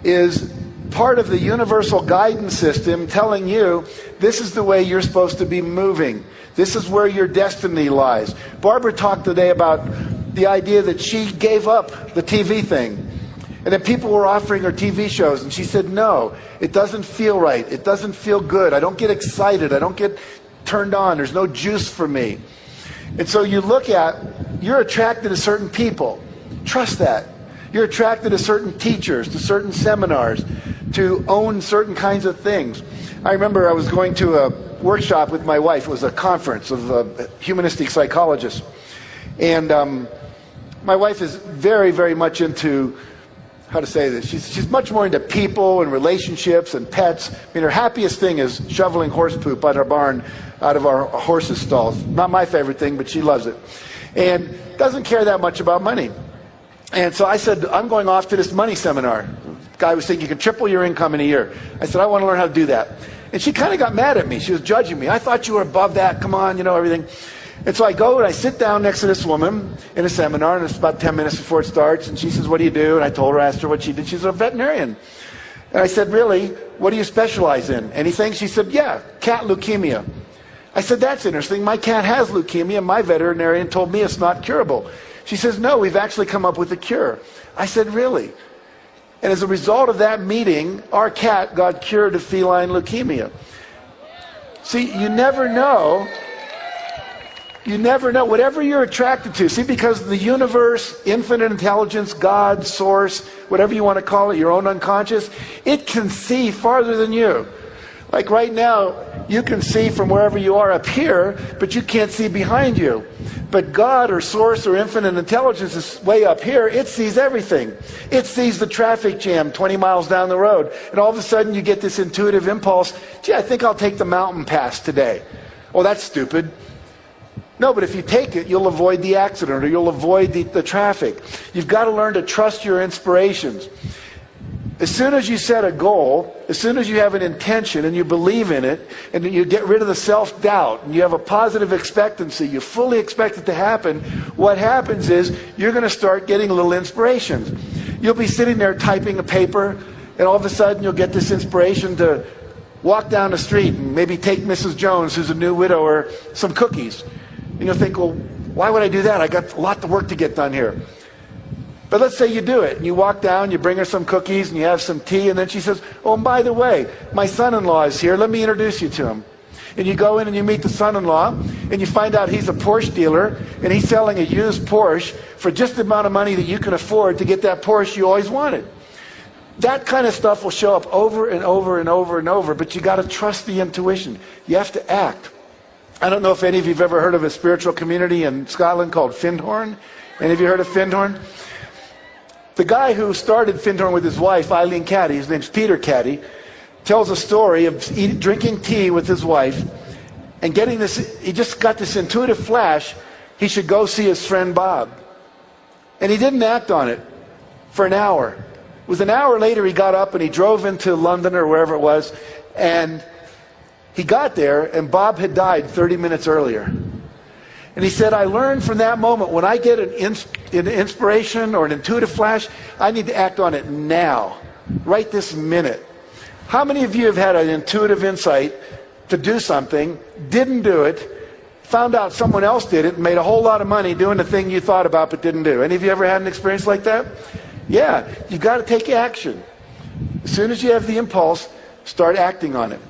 is part of the universal guidance system telling you this is the way you're supposed to be moving. This is where your destiny lies. Barbara talked today about the idea that she gave up the TV thing. And then people were offering her TV shows, and she said, no, it doesn't feel right. It doesn't feel good. I don't get excited. I don't get turned on. There's no juice for me. And so you look at, you're attracted to certain people. Trust that. You're attracted to certain teachers, to certain seminars, to own certain kinds of things. I remember I was going to a workshop with my wife. It was a conference of humanistic psychologists. And my wife is very, very much into, how to say this, she's much more into people and relationships and pets. I mean, her happiest thing is shoveling horse poop out of our barn, out of our horses' stalls. Not my favorite thing, but she loves it. And doesn't care that much about money. And so I said, I'm going off to this money seminar. The guy was saying, you can triple your income in a year. I said, I want to learn how to do that. And she kind of got mad at me. She was judging me. I thought you were above that. Come on, everything. And so I go and I sit down next to this woman in a seminar, and it's about 10 minutes before it starts. And she says, what do you do? And I told her, asked her what she did. She's a veterinarian. And I said, really? What do you specialize in? Anything? She said, yeah, cat leukemia. I said, that's interesting. My cat has leukemia. My veterinarian told me it's not curable. She says, no, we've actually come up with a cure. I said, really? And as a result of that meeting, our cat got cured of feline leukemia. See, you never know. You never know. Whatever you're attracted to. See, because the universe, infinite intelligence, God, source, whatever you want to call it, your own unconscious, it can see farther than you. Like right now, you can see from wherever you are up here, but you can't see behind you. But God or source or infinite intelligence is way up here. It sees everything. It sees the traffic jam 20 miles down the road. And all of a sudden you get this intuitive impulse, gee, I think I'll take the mountain pass today. Oh, that's stupid. No, but if you take it, you'll avoid the accident or you'll avoid the traffic. You've got to learn to trust your inspirations. As soon as you set a goal, as soon as you have an intention and you believe in it, and you get rid of the self-doubt, and you have a positive expectancy, you fully expect it to happen, what happens is you're going to start getting little inspirations. You'll be sitting there typing a paper, and all of a sudden you'll get this inspiration to walk down the street and maybe take Mrs. Jones, who's a new widower, some cookies. And you'll think, well, why would I do that? I got a lot of work to get done here. But let's say you do it, and you walk down, you bring her some cookies, and you have some tea, and then she says, oh, and by the way, my son-in-law is here. Let me introduce you to him. And you go in and you meet the son-in-law, and you find out he's a Porsche dealer, and he's selling a used Porsche for just the amount of money that you can afford to get that Porsche you always wanted. That kind of stuff will show up over and over and over and over, but you got to trust the intuition. You have to act. I don't know if any of you have ever heard of a spiritual community in Scotland called Findhorn. Any of you heard of Findhorn? The guy who started Findhorn with his wife, Eileen Caddy, his name's Peter Caddy, tells a story of drinking tea with his wife and getting this, he just got this intuitive flash, he should go see his friend Bob. And he didn't act on it for an hour. It was an hour later he got up and he drove into London or wherever it was, and he got there and Bob had died 30 minutes earlier. And he said, I learned from that moment, when I get an inspiration or an intuitive flash, I need to act on it now, right this minute. How many of you have had an intuitive insight to do something, didn't do it, found out someone else did it, and made a whole lot of money doing the thing you thought about but didn't do? Any of you ever had an experience like that? Yeah, you've got to take action. As soon as you have the impulse, start acting on it.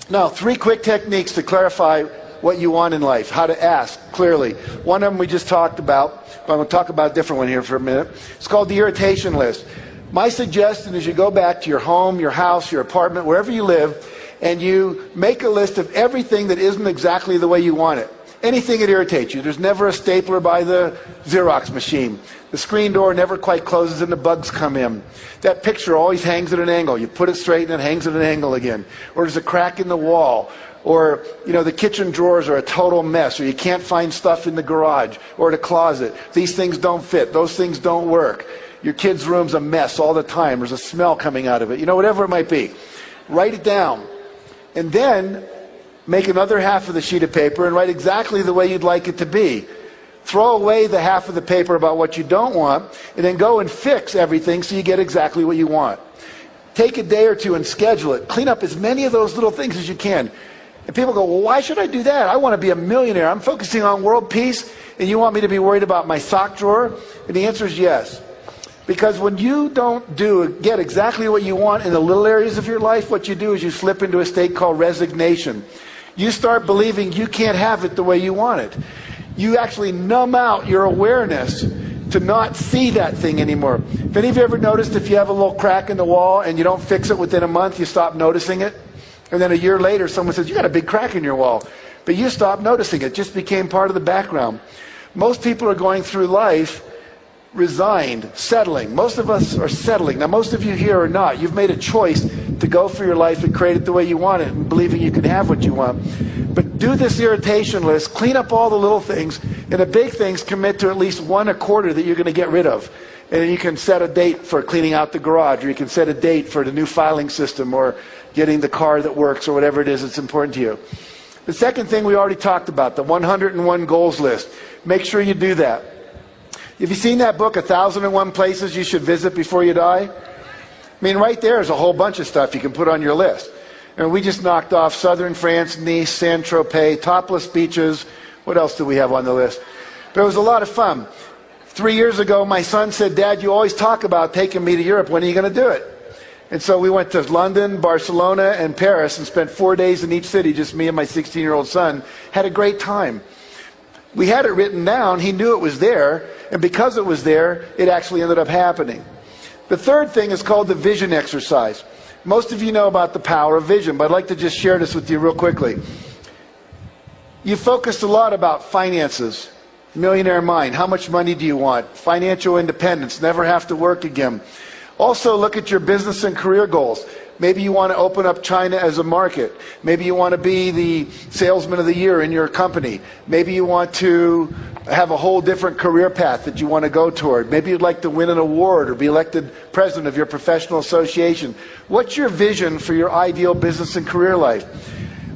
Now, 3 quick techniques to clarify what you want in life, how to ask clearly. One of them we just talked about, but I'm going to talk about a different one here for a minute. It's called the irritation list. My suggestion is you go back to your home, your house, your apartment, wherever you live, and you make a list of everything that isn't exactly the way you want it. Anything that irritates you. There's never a stapler by the Xerox machine. The screen door never quite closes and the bugs come in. That picture always hangs at an angle. You put it straight and it hangs at an angle again. Or there's a crack in the wall. Or, the kitchen drawers are a total mess. Or you can't find stuff in the garage or the closet. These things don't fit. Those things don't work. Your kid's room's a mess all the time. There's a smell coming out of it. Whatever it might be. Write it down. And then make another half of the sheet of paper and write exactly the way you'd like it to be. Throw away the half of the paper about what you don't want, and then go and fix everything so you get exactly what you want. Take a day or two and schedule it. Clean up as many of those little things as you can. And people go, well, why should I do that? I want to be a millionaire. I'm focusing on world peace, and you want me to be worried about my sock drawer? And the answer is yes. Because when you don't get exactly what you want in the little areas of your life, what you do is you slip into a state called resignation. You start believing you can't have it the way you want it. You actually numb out your awareness to not see that thing anymore. Have any of you ever noticed if you have a little crack in the wall and you don't fix it within a month, you stop noticing it? And then a year later, someone says, you got a big crack in your wall. But you stopped noticing it. It just became part of the background. Most people are going through life resigned, settling. Most of us are settling. Now, most of you here are not. You've made a choice to go for your life and create it the way you want it and believing you can have what you want. But do this irritation list, clean up all the little things, and the big things commit to at least one a quarter that you're going to get rid of. And then you can set a date for cleaning out the garage, or you can set a date for the new filing system, or getting the car that works, or whatever it is that's important to you. The second thing we already talked about, the 101 goals list. Make sure you do that. Have you seen that book, 1001 Places You Should Visit Before You Die? I mean, right there is a whole bunch of stuff you can put on your list. And we just knocked off southern France, Nice, Saint-Tropez, topless beaches. What else do we have on the list? But it was a lot of fun. 3 years ago, my son said, Dad, you always talk about taking me to Europe. When are you going to do it? And so we went to London, Barcelona, and Paris and spent 4 days in each city, just me and my 16-year-old son. Had a great time. We had it written down. He knew it was there. And because it was there, it actually ended up happening. The third thing is called the vision exercise. Most of you know about the power of vision, but I'd like to just share this with you real quickly. You focused a lot about finances, millionaire mind. How much money do you want? Financial independence, never have to work again. Also look at your business and career goals. Maybe you want to open up China as a market. Maybe you want to be the salesman of the year in your company. Maybe you want to have a whole different career path that you want to go toward. Maybe you'd like to win an award or be elected president of your professional association. What's your vision for your ideal business and career life?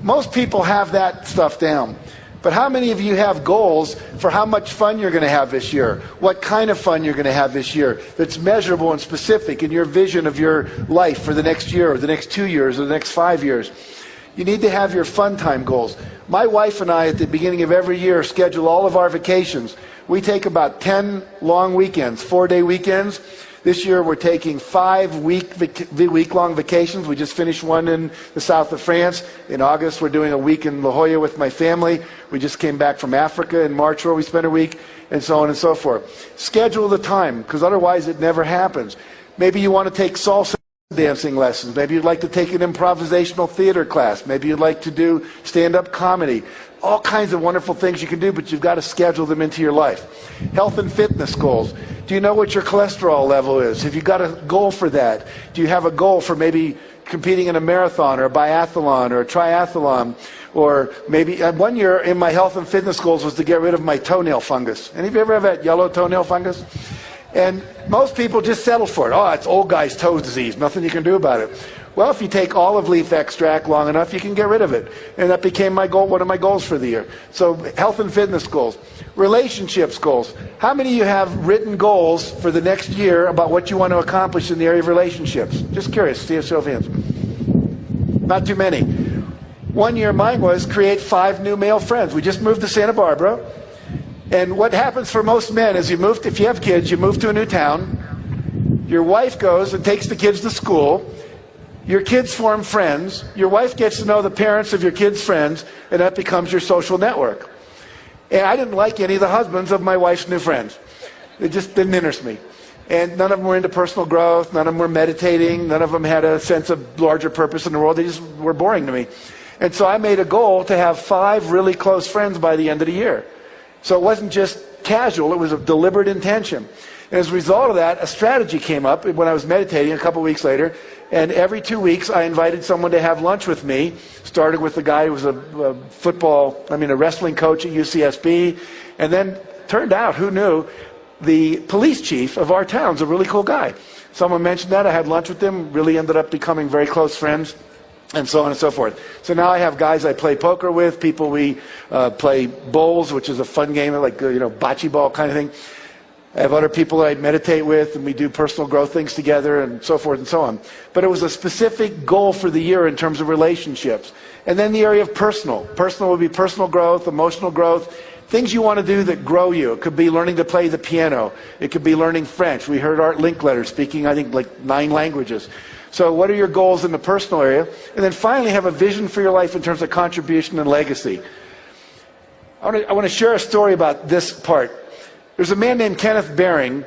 Most people have that stuff down. But how many of you have goals for how much fun you're going to have this year? What kind of fun you're going to have this year that's measurable and specific in your vision of your life for the next year or the next 2 years or the next 5 years? You need to have your fun time goals. My wife and I, at the beginning of every year, schedule all of our vacations. We take about 10 long weekends, 4-day weekends. This year we're taking 5 week-long vacations. We just finished one in the south of France. In August we're doing a week in La Jolla with my family. We just came back from Africa in March where we spent a week, and so on and so forth. Schedule the time, because otherwise it never happens. Maybe you want to take salsa dancing lessons. Maybe you'd like to take an improvisational theater class. Maybe you'd like to do stand-up comedy. All kinds of wonderful things you can do, but you've got to schedule them into your life. Health and fitness goals. Do you know what your cholesterol level is? Have you got a goal for that? Do you have a goal for maybe competing in a marathon or a biathlon or a triathlon? Or maybe 1 year in my health and fitness goals was to get rid of my toenail fungus. Any of you ever have that yellow toenail fungus? And most people just settle for it. Oh, it's old guy's toe disease. Nothing you can do about it. Well, if you take olive leaf extract long enough, you can get rid of it. And that became my goal, one of my goals for the year. So health and fitness goals. Relationships goals. How many of you have written goals for the next year about what you want to accomplish in the area of relationships? Just curious. See a show of hands. Not too many. 1 year mine was create 5 new male friends. We just moved to Santa Barbara. And what happens for most men is if you have kids, you move to a new town. Your wife goes and takes the kids to school. Your kids form friends. Your wife gets to know the parents of your kids' friends, and that becomes your social network. And I didn't like any of the husbands of my wife's new friends. It just didn't interest me. And none of them were into personal growth. None of them were meditating. None of them had a sense of larger purpose in the world. They just were boring to me. And so I made a goal to have 5 really close friends by the end of the year. So it wasn't just casual, it was a deliberate intention. And as a result of that, a strategy came up when I was meditating a couple weeks later. And every 2 weeks, I invited someone to have lunch with me. Started with the guy who was a wrestling coach at UCSB. And then turned out, who knew, the police chief of our town's a really cool guy. Someone mentioned that. I had lunch with him. Really ended up becoming very close friends. And so on and so forth. So now I have guys I play poker with, people we play bowls, which is a fun game, like bocce ball kind of thing. I have other people that I meditate with, and we do personal growth things together, and so forth and so on. But it was a specific goal for the year in terms of relationships. And then the area of personal. Personal would be personal growth, emotional growth, things you want to do that grow you. It could be learning to play the piano. It could be learning French. We heard Art Linkletter speaking, I think, like 9 languages. So what are your goals in the personal area? And then finally, have a vision for your life in terms of contribution and legacy. I want to share a story about this part. There's a man named Kenneth Baring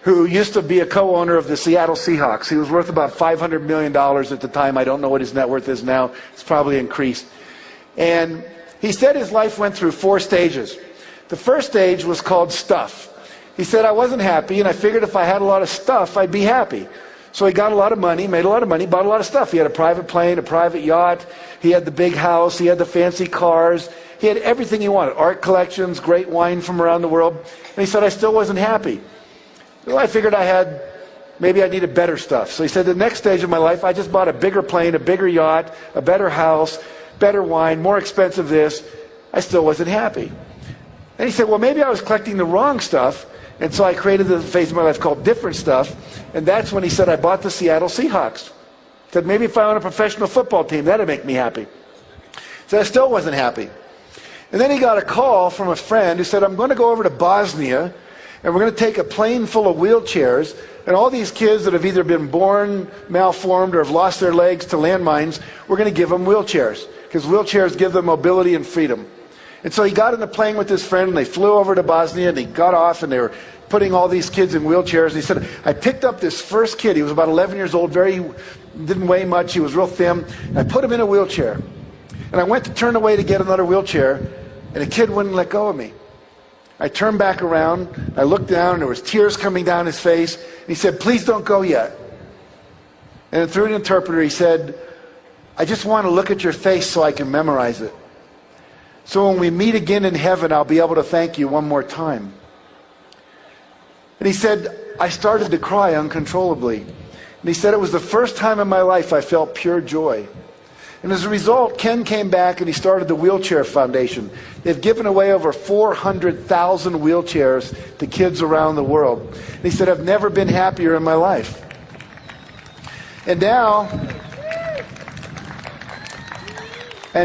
who used to be a co-owner of the Seattle Seahawks. He was worth about $500 million at the time. I don't know what his net worth is now. It's probably increased. And he said his life went through 4 stages. The first stage was called stuff. He said, I wasn't happy, and I figured if I had a lot of stuff, I'd be happy. So he got a lot of money, made a lot of money, bought a lot of stuff. He had a private plane, a private yacht. He had the big house. He had the fancy cars. He had everything he wanted, art collections, great wine from around the world. And he said, I still wasn't happy. Well, I figured maybe I needed better stuff. So he said, the next stage of my life, I just bought a bigger plane, a bigger yacht, a better house, better wine, more expensive this. I still wasn't happy. And he said, well, maybe I was collecting the wrong stuff. And so I created the phase of my life called different stuff. And that's when he said, I bought the Seattle Seahawks. He said, maybe if I own a professional football team, that'd make me happy. So I still wasn't happy. And then he got a call from a friend who said, I'm going to go over to Bosnia, and we're going to take a plane full of wheelchairs, and all these kids that have either been born malformed or have lost their legs to landmines, we're going to give them wheelchairs, because wheelchairs give them mobility and freedom. And so he got in the plane with his friend, and they flew over to Bosnia, and he got off, and they were putting all these kids in wheelchairs. And he said, I picked up this first kid. He was about 11 years old, didn't weigh much. He was real thin. And I put him in a wheelchair. And I went to turn away to get another wheelchair, and the kid wouldn't let go of me. I turned back around, I looked down, and there was tears coming down his face. And he said, please don't go yet. And through an interpreter, he said, I just want to look at your face so I can memorize it. So when we meet again in heaven, I'll be able to thank you one more time. And he said, I started to cry uncontrollably. And he said, it was the first time in my life I felt pure joy. And as a result, Ken came back and he started the Wheelchair Foundation. They've given away over 400,000 wheelchairs to kids around the world. And he said, I've never been happier in my life. And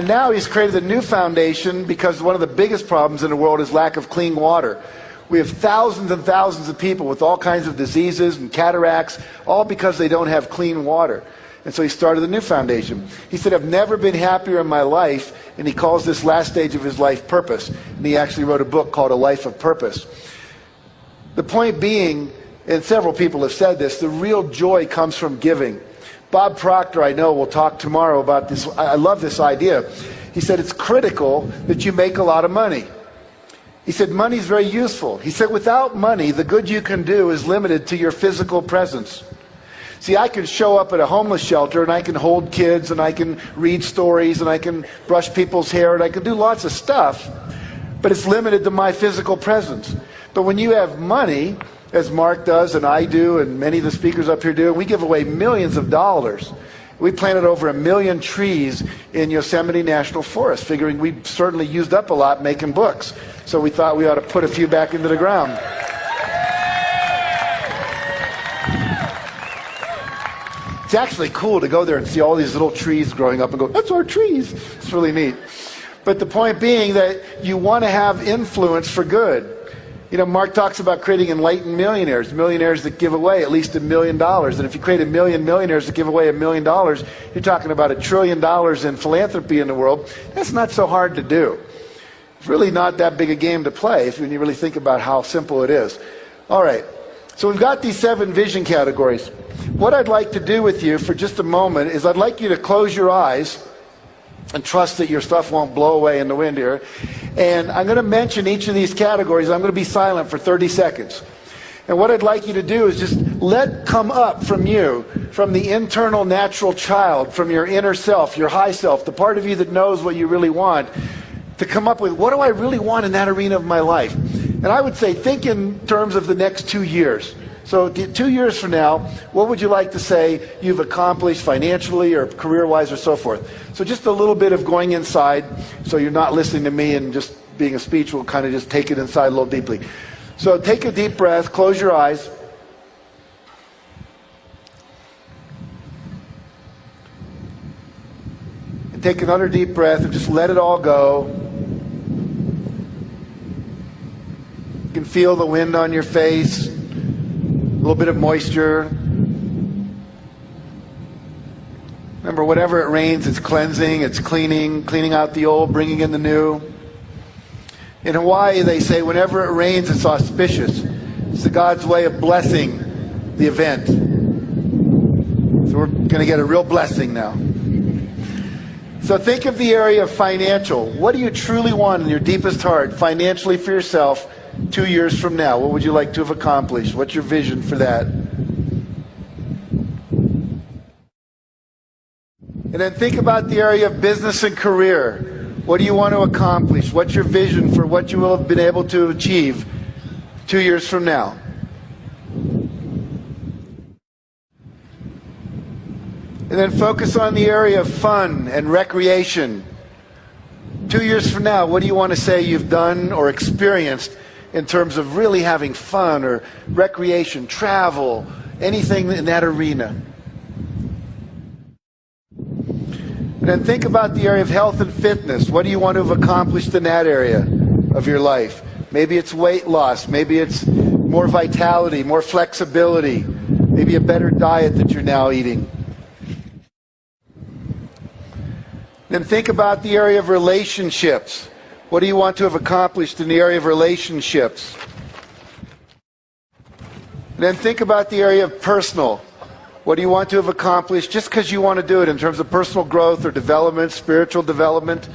now he's created a new foundation because one of the biggest problems in the world is lack of clean water. We have thousands and thousands of people with all kinds of diseases and cataracts, all because they don't have clean water. And so he started a new foundation. He said, I've never been happier in my life, and he calls this last stage of his life purpose. And he actually wrote a book called A Life of Purpose. The point being, and several people have said this, the real joy comes from giving. Bob Proctor, I know, will talk tomorrow about this. I love this idea. He said, it's critical that you make a lot of money. He said, money is very useful. He said, without money, the good you can do is limited to your physical presence. See, I can show up at a homeless shelter, and I can hold kids, and I can read stories, and I can brush people's hair, and I can do lots of stuff, but it's limited to my physical presence. But when you have money, as Mark does, and I do, and many of the speakers up here do, and we give away millions of dollars. We planted over 1 million trees in Yosemite National Forest, figuring we certainly used up a lot making books. So we thought we ought to put a few back into the ground. It's actually cool to go there and see all these little trees growing up and go, that's our trees. It's really neat. But the point being that you want to have influence for good. You know, Mark talks about creating enlightened millionaires that give away at least $1 million. And if you create 1 million millionaires that give away $1 million, you're talking about $1 trillion in philanthropy in the world. That's not so hard to do. It's really not that big a game to play when you really think about how simple it is. All right, so we've got these 7 vision categories. What I'd like to do with you for just a moment is I'd like you to close your eyes and trust that your stuff won't blow away in the wind here. And I'm going to mention each of these categories. I'm going to be silent for 30 seconds. And what I'd like you to do is just let come up from you, from the internal natural child, from your inner self, your high self, the part of you that knows what you really want, to come up with, what do I really want in that arena of my life? And I would say, think in terms of the next 2 years. So 2 years from now, what would you like to say you've accomplished financially or career-wise or so forth? So just a little bit of going inside, so you're not listening to me and just being a speech. We'll kind of just take it inside a little deeply. So take a deep breath, close your eyes. And take another deep breath and just let it all go. You can feel the wind on your face. A little bit of moisture. Remember, whenever it rains, it's cleansing, it's cleaning out the old, bringing in the new. In Hawaii, they say whenever it rains, it's auspicious. It's the God's way of blessing the event. So we're going to get a real blessing now. So think of the area of financial. What do you truly want in your deepest heart financially for yourself 2 years from now? What would you like to have accomplished? What's your vision for that? And then think about the area of business and career. What do you want to accomplish? What's your vision for what you will have been able to achieve 2 years from now? And then focus on the area of fun and recreation. 2 years from now, what do you want to say you've done or experienced in terms of really having fun or recreation, travel, anything in that arena? And then think about the area of health and fitness. What do you want to have accomplished in that area of your life? Maybe it's weight loss. Maybe it's more vitality, more flexibility. Maybe a better diet that you're now eating. Then think about the area of relationships. What do you want to have accomplished in the area of relationships? And then think about the area of personal. What do you want to have accomplished just because you want to do it in terms of personal growth or development, spiritual development,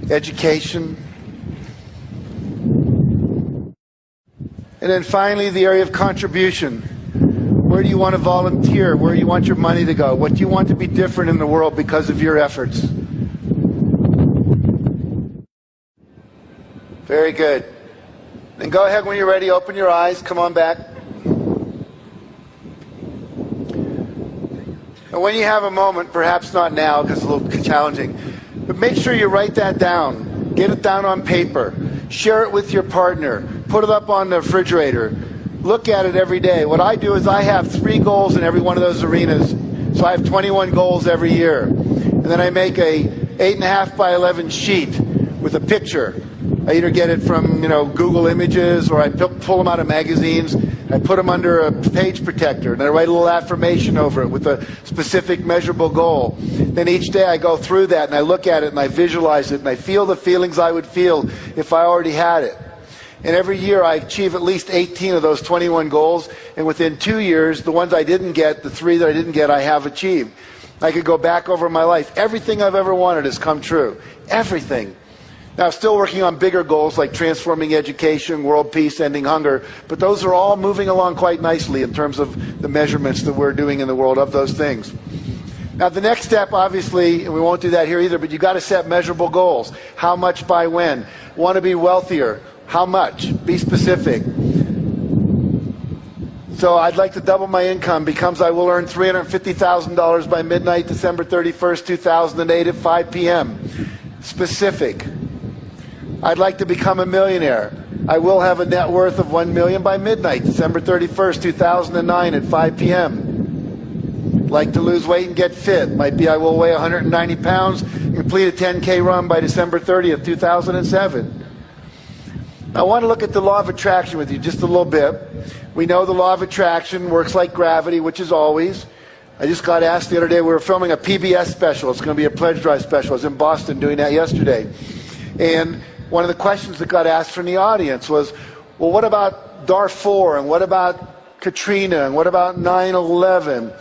education? And then finally, the area of contribution. Where do you want to volunteer? Where do you want your money to go? What do you want to be different in the world because of your efforts? Very good. Then go ahead when you're ready. Open your eyes. Come on back. And when you have a moment, perhaps not now because it's a little challenging, but make sure you write that down. Get it down on paper. Share it with your partner. Put it up on the refrigerator. Look at it every day. What I do is I have 3 goals in every one of those arenas. So I have 21 goals every year. And then I make a 8.5 by 11 sheet with a picture. I either get it from Google Images or I pull them out of magazines. I put them under a page protector and I write a little affirmation over it with a specific measurable goal. Then each day I go through that and I look at it and I visualize it and I feel the feelings I would feel if I already had it. And every year I achieve at least 18 of those 21 goals, and within 2 years, the ones I didn't get, the 3 that I didn't get, I have achieved. I could go back over my life. Everything I've ever wanted has come true. Everything. Now, I'm still working on bigger goals like transforming education, world peace, ending hunger, but those are all moving along quite nicely in terms of the measurements that we're doing in the world of those things. Now, the next step, obviously, and we won't do that here either, but you've got to set measurable goals. How much by when? Want to be wealthier? How much? Be specific. So I'd like to double my income because I will earn $350,000 by midnight, December 31st, 2008 at 5 p.m. Specific. I'd like to become a millionaire. I will have a net worth of $1 million by midnight, December 31st, 2009 at 5 p.m. Like to lose weight and get fit. Might be I will weigh 190 pounds and complete a 10K run by December 30th, 2007. I want to look at the law of attraction with you just a little bit. We know the law of attraction works like gravity, which is always. I just got asked the other day, we were filming a PBS special. It's going to be a pledge drive special. I was in Boston doing that yesterday. And one of the questions that got asked from the audience was, well, what about Darfur? And what about Katrina? And what about 9/11?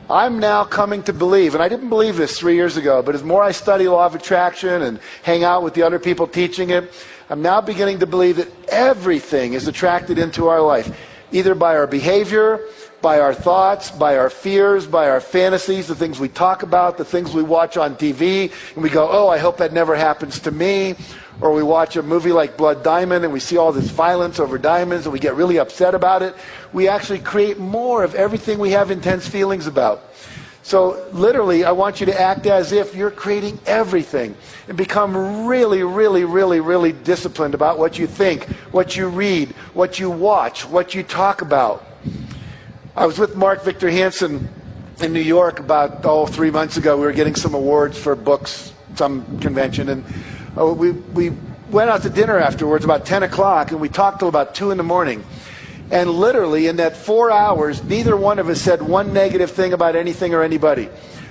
I'm now coming to believe, and I didn't believe this 3 years ago, but as more I study law of attraction and hang out with the other people teaching it, I'm now beginning to believe that everything is attracted into our life, either by our behavior, by our thoughts, by our fears, by our fantasies, the things we talk about, the things we watch on TV, and we go, oh, I hope that never happens to me. Or we watch a movie like Blood Diamond and we see all this violence over diamonds and we get really upset about it. We actually create more of everything we have intense feelings about. So literally, I want you to act as if you're creating everything and become really, really, really, really disciplined about what you think, what you read, what you watch, what you talk about. I was with Mark Victor Hansen in New York about 3 months ago. We were getting some awards for books, some convention, and we went out to dinner afterwards about 10 o'clock, and we talked till about 2 in the morning. And literally, in that 4 hours, neither one of us said one negative thing about anything or anybody.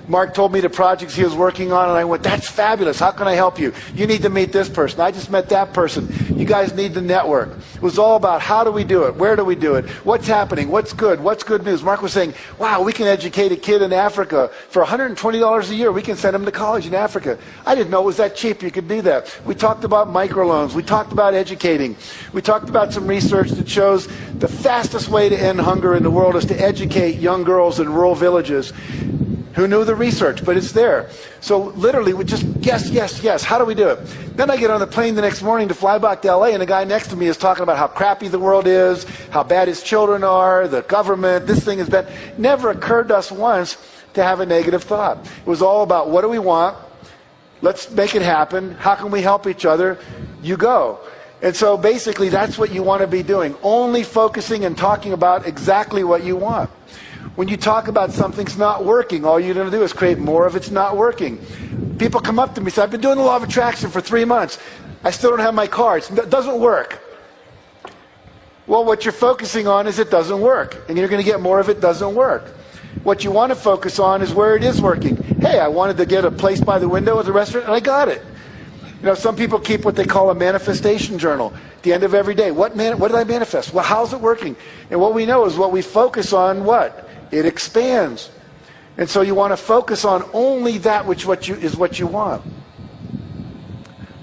Mark told me the projects he was working on, and I went, that's fabulous. How can I help you? You need to meet this person. I just met that person. You guys need to network. It was all about how do we do it? Where do we do it? What's happening? What's good? What's good news? Mark was saying, wow, we can educate a kid in Africa for $120 a year. We can send him to college in Africa. I didn't know it was that cheap. You could do that. We talked about microloans. We talked about educating. We talked about some research that shows the fastest way to end hunger in the world is to educate young girls in rural villages. Who knew the research? But it's there. So literally, we just yes, yes, yes. How do we do it? Then I get on the plane the next morning to fly back to LA, and the guy next to me is talking about how crappy the world is, how bad his children are, the government, this thing is bad. Never occurred to us once to have a negative thought. It was all about what do we want? Let's make it happen. How can we help each other? You go. And so basically, that's what you want to be doing. Only focusing and talking about exactly what you want. When you talk about something's not working, all you're going to do is create more of it's not working. People come up to me and say, I've been doing the law of attraction for 3 months. I still don't have my car. It doesn't work. Well, what you're focusing on is it doesn't work. And you're going to get more of it doesn't work. What you want to focus on is where it is working. Hey, I wanted to get a place by the window at the restaurant, and I got it. You know, some people keep what they call a manifestation journal. At the end of every day, what did I manifest? Well, how's it working? And what we know is what we focus on, what? It expands. And so you want to focus on only that which is what you want.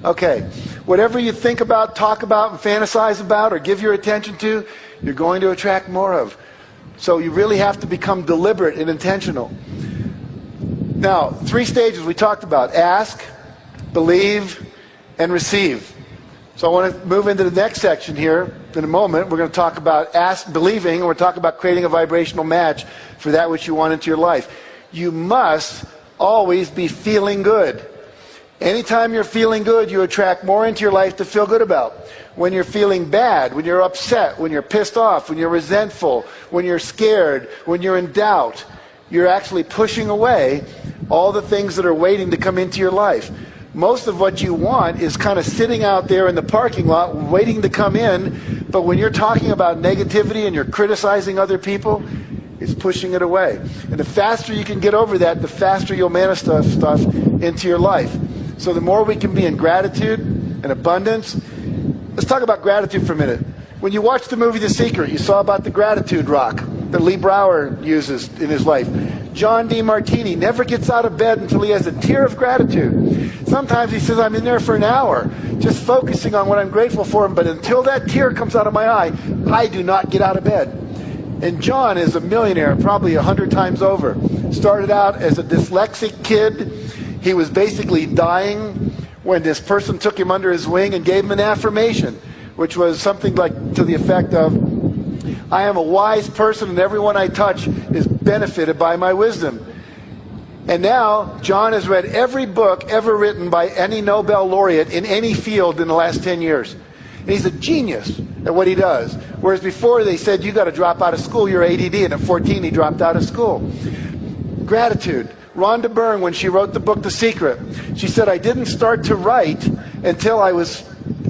Okay. Whatever you think about, talk about, and fantasize about, or give your attention to, you're going to attract more of. So you really have to become deliberate and intentional. Now, 3 stages we talked about. Ask, believe, and receive. So I want to move into the next section here in a moment. We're going to talk about believing, and we're talking about creating a vibrational match for that which you want into your life. You must always be feeling good. Anytime you're feeling good, you attract more into your life to feel good about. When you're feeling bad, when you're upset, when you're pissed off, when you're resentful, when you're scared, when you're in doubt, you're actually pushing away all the things that are waiting to come into your life. Most of what you want is kind of sitting out there in the parking lot waiting to come in, but when you're talking about negativity and you're criticizing other people, it's pushing it away. And the faster you can get over that, the faster you'll manifest stuff into your life. So the more we can be in gratitude and abundance. Let's talk about gratitude for a minute. When you watch the movie The Secret, you saw about the gratitude rock that Lee Brower uses in his life. John D. Martini never gets out of bed until he has a tear of gratitude. Sometimes he says, I'm in there for an hour, just focusing on what I'm grateful for, but until that tear comes out of my eye, I do not get out of bed. And John is a millionaire, probably 100 times over. Started out as a dyslexic kid. He was basically dying when this person took him under his wing and gave him an affirmation, which was something like to the effect of, I am a wise person and everyone I touch is benefited by my wisdom. And now, John has read every book ever written by any Nobel laureate in any field in the last 10 years. And he's a genius at what he does. Whereas before they said, you got to drop out of school, you're ADD, and at 14 he dropped out of school. Gratitude. Rhonda Byrne, when she wrote the book The Secret, she said, I didn't start to write until I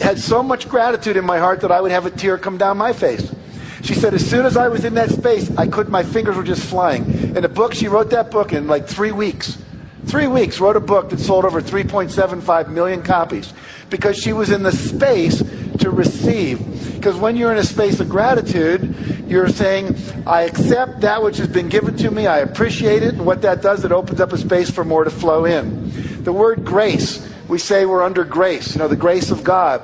had so much gratitude in my heart that I would have a tear come down my face. She said, as soon as I was in that space, my fingers were just flying. In a book, she wrote that book in like 3 weeks. 3 weeks, wrote a book that sold over 3.75 million copies because she was in the space to receive. Because when you're in a space of gratitude, You're saying, I accept that which has been given to me, I appreciate it, and what that does, it opens up a space for more to flow in. The word grace, we say we're under grace, the grace of God.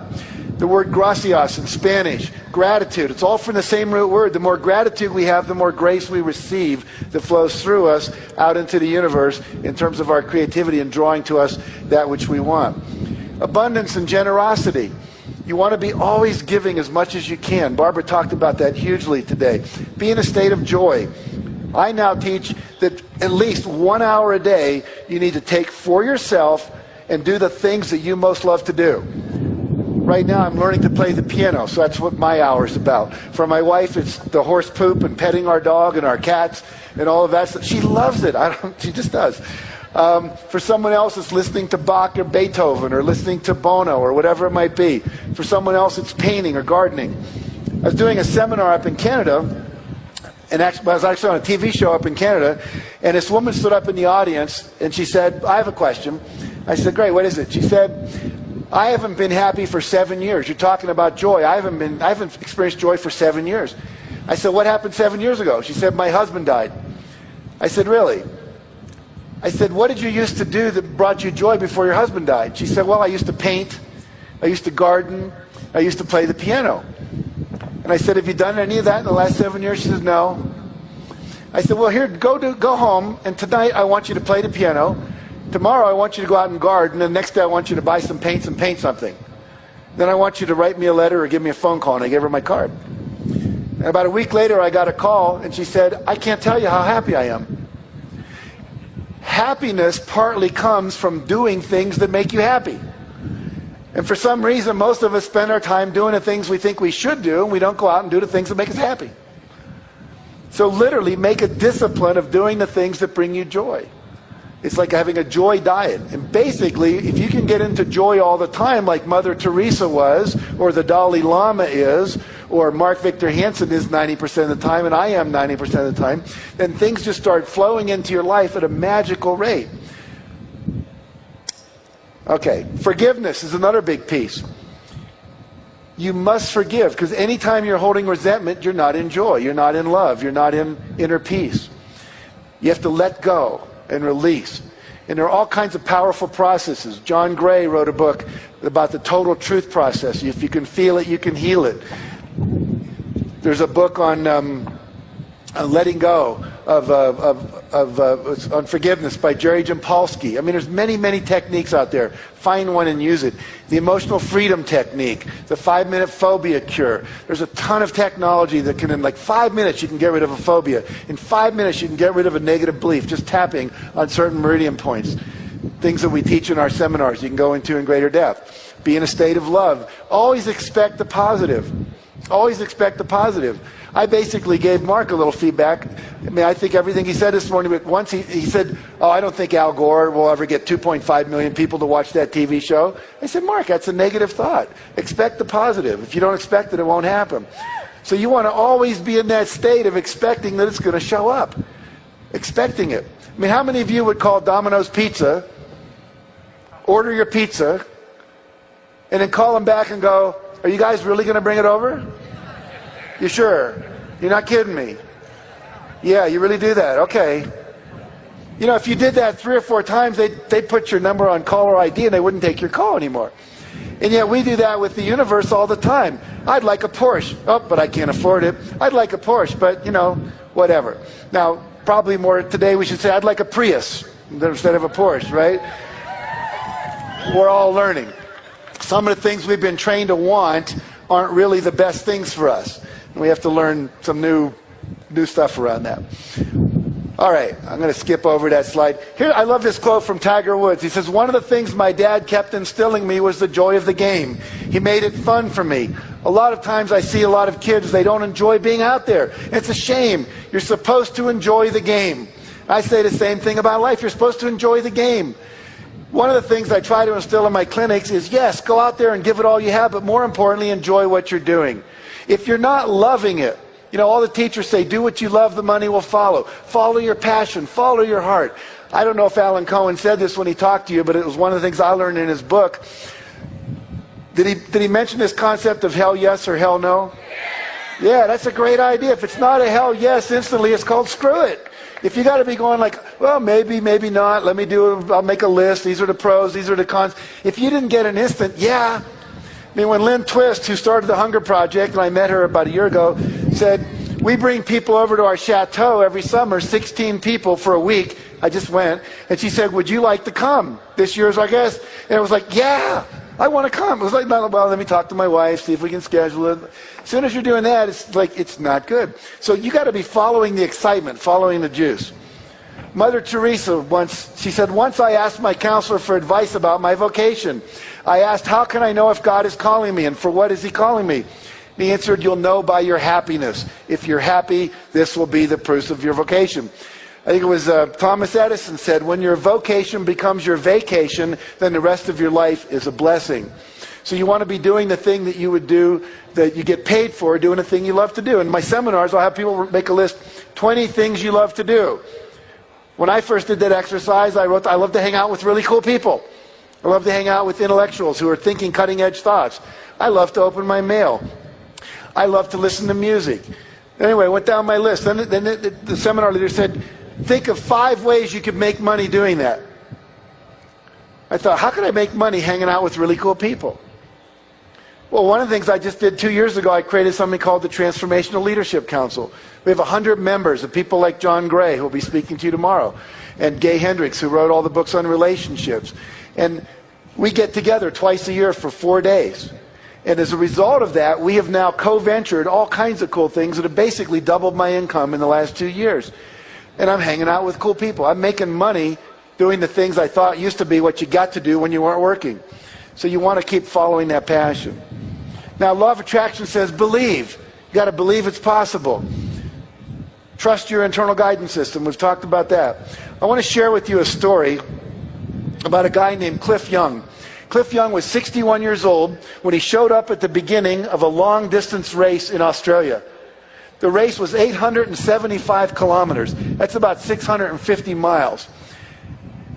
The word gracias in Spanish, gratitude, it's all from the same root word. The more gratitude we have, the more grace we receive that flows through us out into the universe in terms of our creativity and drawing to us that which we want. Abundance and generosity. You want to be always giving as much as you can. Barbara talked about that hugely today. Be in a state of joy. I now teach that at least 1 hour a day you need to take for yourself and do the things that you most love to do. Right now I'm learning to play the piano, so that's what my hour is about. For my wife, it's the horse poop and petting our dog and our cats and all of that stuff. She loves it. She just does. For someone else, it's listening to Bach or Beethoven or listening to Bono or whatever it might be. For someone else, it's painting or gardening. I was doing a seminar up in Canada, and I was actually on a TV show up in Canada, and this woman stood up in the audience, and she said, I have a question. I said, great, what is it? She said, I haven't been happy for 7 years. You're talking about joy. I haven't experienced joy for 7 years. I said, what happened 7 years ago? She said, my husband died. I said, really? I said, what did you used to do that brought you joy before your husband died? She said, well, I used to paint. I used to garden. I used to play the piano. And I said, have you done any of that in the last 7 years? She said, no. I said, well, here, go home, and tonight I want you to play the piano. Tomorrow I want you to go out and garden, and the next day I want you to buy some paints and paint something. Then I want you to write me a letter or give me a phone call, and I gave her my card. And about a week later I got a call, and she said, I can't tell you how happy I am. Happiness partly comes from doing things that make you happy. And for some reason, most of us spend our time doing the things we think we should do, and we don't go out and do the things that make us happy. So literally make a discipline of doing the things that bring you joy. It's like having a joy diet. And basically, if you can get into joy all the time, like Mother Teresa was, or the Dalai Lama is, or Mark Victor Hansen is 90% of the time, and I am 90% of the time, then things just start flowing into your life at a magical rate. Okay, forgiveness is another big piece. You must forgive, because anytime you're holding resentment, you're not in joy, you're not in love, you're not in inner peace. You have to let go and release. And there are all kinds of powerful processes. John Gray wrote a book about the total truth process. If you can feel it, you can heal it. There's a book on letting go on forgiveness by Jerry Jampolsky. I mean, there's many techniques out there. Find one and use it. The emotional freedom technique, the 5-minute phobia cure. There's a ton of technology that can, in like 5 minutes, you can get rid of a phobia. In 5 minutes, you can get rid of a negative belief, just tapping on certain meridian points. Things that we teach in our seminars, you can go into in greater depth. Be in a state of love. Always expect the positive. Always expect the positive. I basically gave Mark a little feedback. I mean, I think everything he said this morning, but once he said, oh, I don't think Al Gore will ever get 2.5 million people to watch that TV show. I said, Mark, that's a negative thought. Expect the positive. If you don't expect it, it won't happen. So you want to always be in that state of expecting that it's going to show up. Expecting it. I mean, how many of you would call Domino's Pizza, order your pizza, and then call them back and go, are you guys really going to bring it over? You sure? You're not kidding me? Yeah, you really do that. Okay. You know, if you did that 3 or 4 times, they'd put your number on caller ID and they wouldn't take your call anymore. And yet we do that with the universe all the time. I'd like a Porsche. Oh, but I can't afford it. I'd like a Porsche, but, you know, whatever. Now, probably more today we should say, I'd like a Prius instead of a Porsche, right? We're all learning. Some of the things we've been trained to want aren't really the best things for us. And we have to learn some new stuff around that. All right, I'm going to skip over that slide. Here, I love this quote from Tiger Woods. He says, one of the things my dad kept instilling me was the joy of the game. He made it fun for me. A lot of times I see a lot of kids, they don't enjoy being out there. It's a shame. You're supposed to enjoy the game. I say the same thing about life. You're supposed to enjoy the game. One of the things I try to instill in my clinics is, yes, go out there and give it all you have, but more importantly, enjoy what you're doing. If you're not loving it, you know, all the teachers say, do what you love, the money will follow. Follow your passion, follow your heart. I don't know if Alan Cohen said this when he talked to you, but it was one of the things I learned in his book. Did he mention this concept of hell yes or hell no? Yeah, that's a great idea. If it's not a hell yes instantly, it's called screw it. If you got to be going like, well, maybe, maybe not. I'll make a list. These are the pros. These are the cons. If you didn't get an instant, yeah. I mean, when Lynn Twist, who started the Hunger Project, and I met her about a year ago, said, we bring people over to our chateau every summer, 16 people for a week. I just went. And she said, would you like to come this year's our guest? And it was like, yeah, I want to come. It was like, well, let me talk to my wife, see if we can schedule it. As soon as you're doing that, it's like, it's not good. So you got to be following the excitement, following the juice. Mother Teresa she said, once I asked my counselor for advice about my vocation. I asked, how can I know if God is calling me and for what is he calling me? He answered, you'll know by your happiness. If you're happy, this will be the proof of your vocation. I think it was Thomas Edison said, when your vocation becomes your vacation, then the rest of your life is a blessing. So you want to be doing the thing that you would do, that you get paid for, doing the thing you love to do. In my seminars, I'll have people make a list, 20 things you love to do. When I first did that exercise, I wrote, I love to hang out with really cool people. I love to hang out with intellectuals who are thinking cutting-edge thoughts. I love to open my mail. I love to listen to music. Anyway, I went down my list. Then the seminar leader said, think of 5 ways you could make money doing that. I thought, how can I make money hanging out with really cool people? Well, one of the things I just did 2 years ago, I created something called the Transformational Leadership Council. We have 100 members of people like John Gray, who will be speaking to you tomorrow, and Gay Hendricks, who wrote all the books on relationships. And we get together twice a year for 4 days. And as a result of that, we have now co-ventured all kinds of cool things that have basically doubled my income in the last 2 years. And I'm hanging out with cool people. I'm making money doing the things I thought used to be what you got to do when you weren't working. So you want to keep following that passion. Now, law of attraction says believe. You got to believe it's possible. Trust your internal guidance system. We've talked about that. I want to share with you a story about a guy named Cliff Young. Cliff Young was 61 years old when he showed up at the beginning of a long-distance race in Australia. The race was 875 kilometers. That's about 650 miles.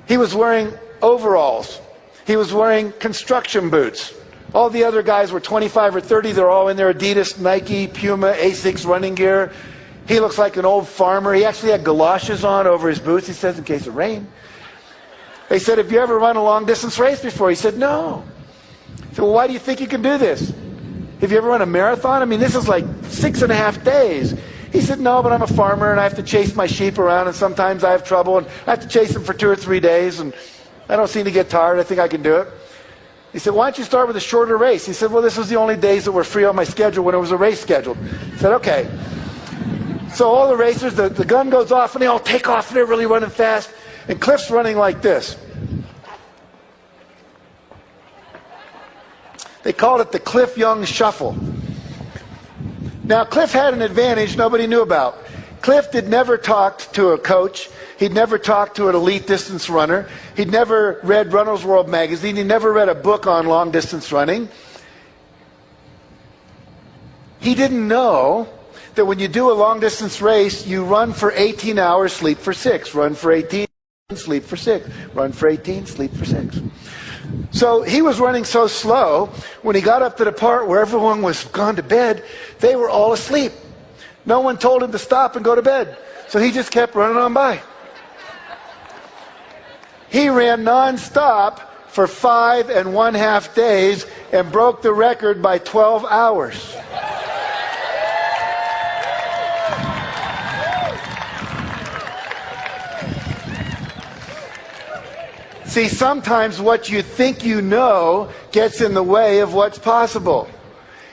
He was wearing overalls. He was wearing construction boots. All the other guys were 25 or 30. They're all in their Adidas, Nike, Puma, Asics running gear. He looks like an old farmer. He actually had galoshes on over his boots, he says, in case of rain. They said, have you ever run a long-distance race before? He said, no. I said, well, why do you think you can do this? Have you ever run a marathon? I mean, this is like 6.5 days. He said, no, but I'm a farmer, and I have to chase my sheep around, and sometimes I have trouble, and I have to chase them for 2 or 3 days, and I don't seem to get tired. I think I can do it. He said, why don't you start with a shorter race? He said, well, this was the only days that were free on my schedule when it was a race scheduled. I said, okay. So all the racers, the gun goes off, and they all take off, and they're really running fast. And Cliff's running like this. They called it the Cliff Young Shuffle. Now, Cliff had an advantage nobody knew about. Cliff had never talked to a coach. He'd never talked to an elite distance runner. He'd never read Runner's World magazine. He never read a book on long distance running. He didn't know that when you do a long distance race, you run for 18 hours, sleep for 6. Run for 18, sleep for 6. Run for 18, sleep for 6. So he was running so slow, when he got up to the part where everyone was gone to bed, they were all asleep. No one told him to stop and go to bed. So he just kept running on by. He ran nonstop for 5.5 days and broke the record by 12 hours. See, sometimes what you think you know gets in the way of what's possible.